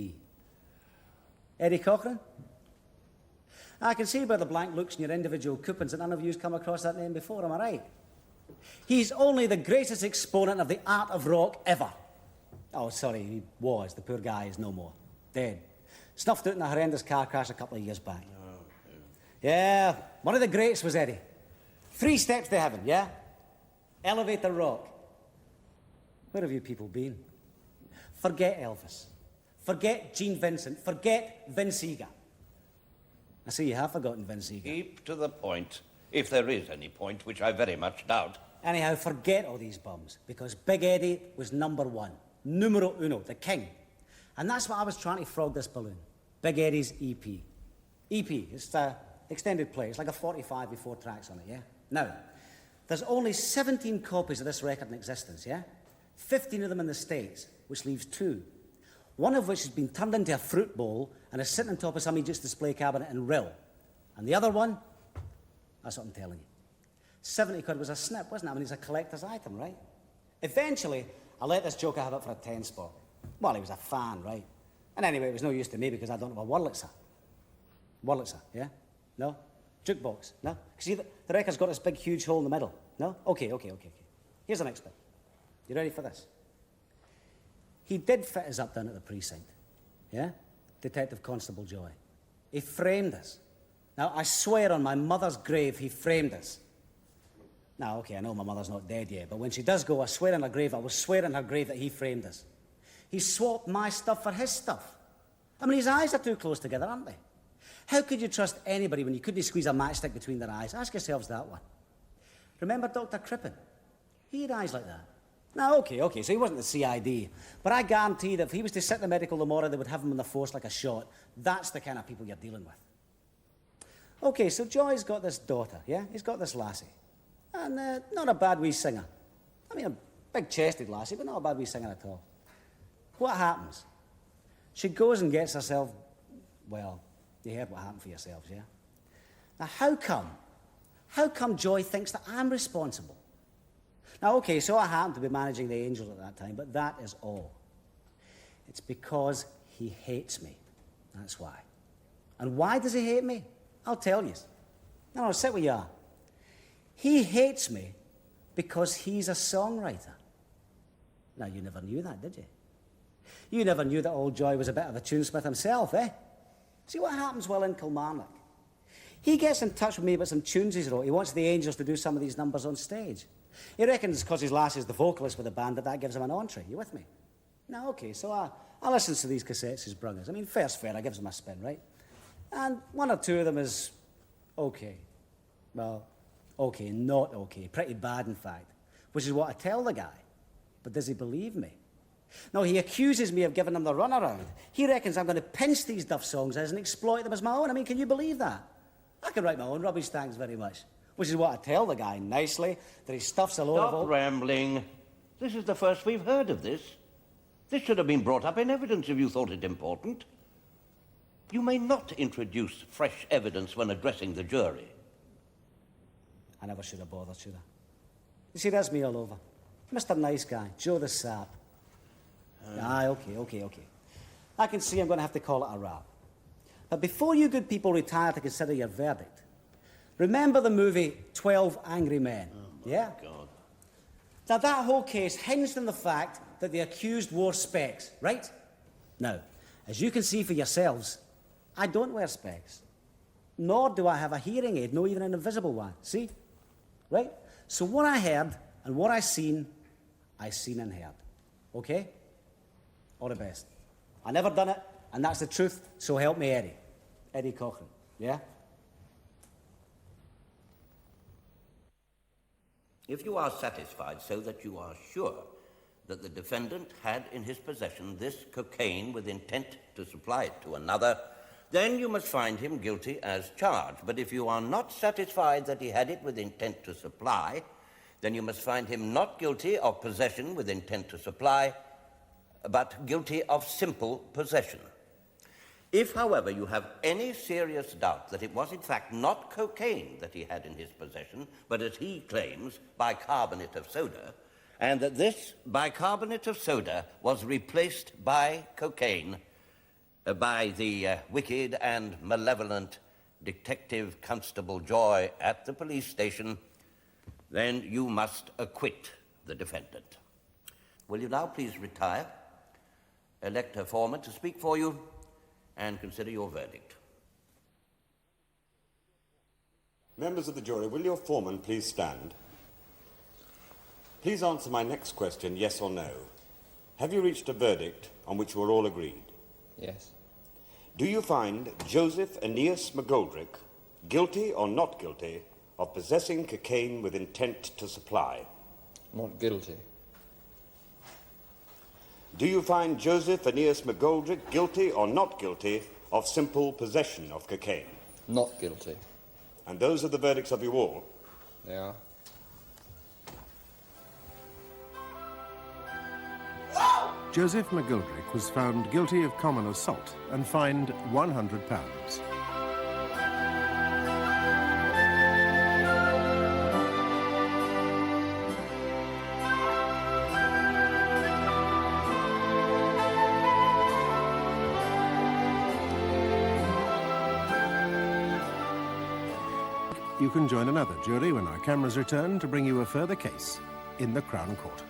[SPEAKER 7] Eddie Cochran? I can see by the blank looks in your individual coupons that none of you's come across that name before, am I right? He's only the greatest exponent of the art of rock ever. Oh, sorry, he was. The poor guy is no more. Dead. Snuffed out in a horrendous car crash a couple of years back. Yeah, one of the greats was Eddie. 3 steps to heaven, yeah? Elevator rock. Where have you people been? Forget Elvis. Forget Gene Vincent. Forget Vince Eager. I see you have forgotten Vince Eager.
[SPEAKER 4] Keep to the point, if there is any point, which I very much doubt.
[SPEAKER 7] Anyhow, forget all these bums, because Big Eddie was #1. Numero uno, the king. And that's what I was trying to frog this balloon. Big Eddie's EP. EP, it's extended play. It's like a 45 with 4 tracks on it, yeah? Now, there's only 17 copies of this record in existence, yeah? 15 of them in the States, which leaves 2. One of which has been turned into a fruit bowl and is sitting on top of some Egypt's display cabinet in Rill. And the other one, that's what I'm telling you. 70 quid was a snip, wasn't it? I mean, it's a collector's item, right? Eventually, I let this joker have it for a 10 spot. Well, he was a fan, right? And anyway, it was no use to me because I don't have a Wurlitzer. Wurlitzer, yeah? No? Jukebox, no? See, the record's got this big, huge hole in the middle. No? Okay. Here's the next bit. You ready for this? He did fit us up down at the precinct, yeah? Detective Constable Joy. He framed us. Now, I swear on my mother's grave, he framed us. Now, okay, I know my mother's not dead yet, but when she does go, I swear on her grave, I will swear on her grave that he framed us. He swapped my stuff for his stuff. I mean, his eyes are too close together, aren't they? How could you trust anybody when you couldn't squeeze a matchstick between their eyes? Ask yourselves that one. Remember Dr. Crippen? He had eyes like that. Now, okay, so he wasn't the CID, but I guarantee that if he was to sit in the medical tomorrow, they would have him on the force like a shot. That's the kind of people you're dealing with. Okay, so Joy's got this daughter, yeah? He's got this lassie. And not a bad wee singer. I mean, a big-chested lassie, but not a bad wee singer at all. What happens? She goes and gets herself, well, you heard what happened for yourselves, yeah? Now, how come Joy thinks that I'm responsible? Now, okay, so I happen to be managing the Angels at that time, but that is all. It's because he hates me. That's why. And why does he hate me? I'll tell you. No, sit where you are. He hates me because he's a songwriter. Now, you never knew that, did you? You never knew that old Joy was a bit of a tunesmith himself, eh? See what happens while in Kilmarnock? He gets in touch with me about some tunes he's wrote. He wants the Angels to do some of these numbers on stage. He reckons because his lassie's the vocalist with the band that gives him an entree. You with me? Now, okay, so I listen to these cassettes he's brung us. I mean, fair's fair, I gives him a spin, right? And 1 or 2 of them is okay. Well, okay, not okay. Pretty bad, in fact. Which is what I tell the guy. But does he believe me? No, he accuses me of giving him the runaround. He reckons I'm going to pinch these duff songs and exploit them as my own. I mean, can you believe that? I can write my own rubbish, thanks very much. Which is what I tell the guy nicely, that he stuffs a load of...
[SPEAKER 4] Stop rambling. This is the first we've heard of this. This should have been brought up in evidence if you thought it important. You may not introduce fresh evidence when addressing the jury.
[SPEAKER 7] I never should have bothered, should I? You see, that's me all over. Mr. Nice Guy, Joe the Sap. Okay. I can see I'm going to have to call it a wrap. But before you good people retire to consider your verdict, remember the movie 12 Angry Men, yeah?
[SPEAKER 4] God.
[SPEAKER 7] Now, that whole case hinged on the fact that the accused wore specs, right? Now, as you can see for yourselves, I don't wear specs. Nor do I have a hearing aid, no even an invisible one. See? Right? So what I heard and what I seen and heard. Okay? All the best. I never done it, and that's the truth, so help me, Eddie. Eddie Cochran. Yeah?
[SPEAKER 4] If you are satisfied so that you are sure that the defendant had in his possession this cocaine with intent to supply it to another, then you must find him guilty as charged. But if you are not satisfied that he had it with intent to supply, then you must find him not guilty of possession with intent to supply, but guilty of simple possession. If, however, you have any serious doubt that it was in fact not cocaine that he had in his possession, but as he claims, bicarbonate of soda, and that this bicarbonate of soda was replaced by cocaine by the wicked and malevolent Detective Constable Joy at the police station, then you must acquit the defendant. Will you now please retire, elect a foreman to speak for you, and consider your verdict.
[SPEAKER 6] Members of the jury, will your foreman please stand? Please answer my next question, yes or no. Have you reached a verdict on which you are all agreed?
[SPEAKER 13] Yes.
[SPEAKER 6] Do you find Joseph Aeneas McGoldrick guilty or not guilty of possessing cocaine with intent to supply?
[SPEAKER 13] Not guilty.
[SPEAKER 6] Do you find Joseph Aeneas McGoldrick guilty or not guilty of simple possession of cocaine?
[SPEAKER 13] Not guilty.
[SPEAKER 6] And those are the verdicts of you all?
[SPEAKER 13] They are.
[SPEAKER 1] Joseph McGoldrick was found guilty of common assault and fined £100. You can join another jury when our cameras return to bring you a further case in the Crown Court.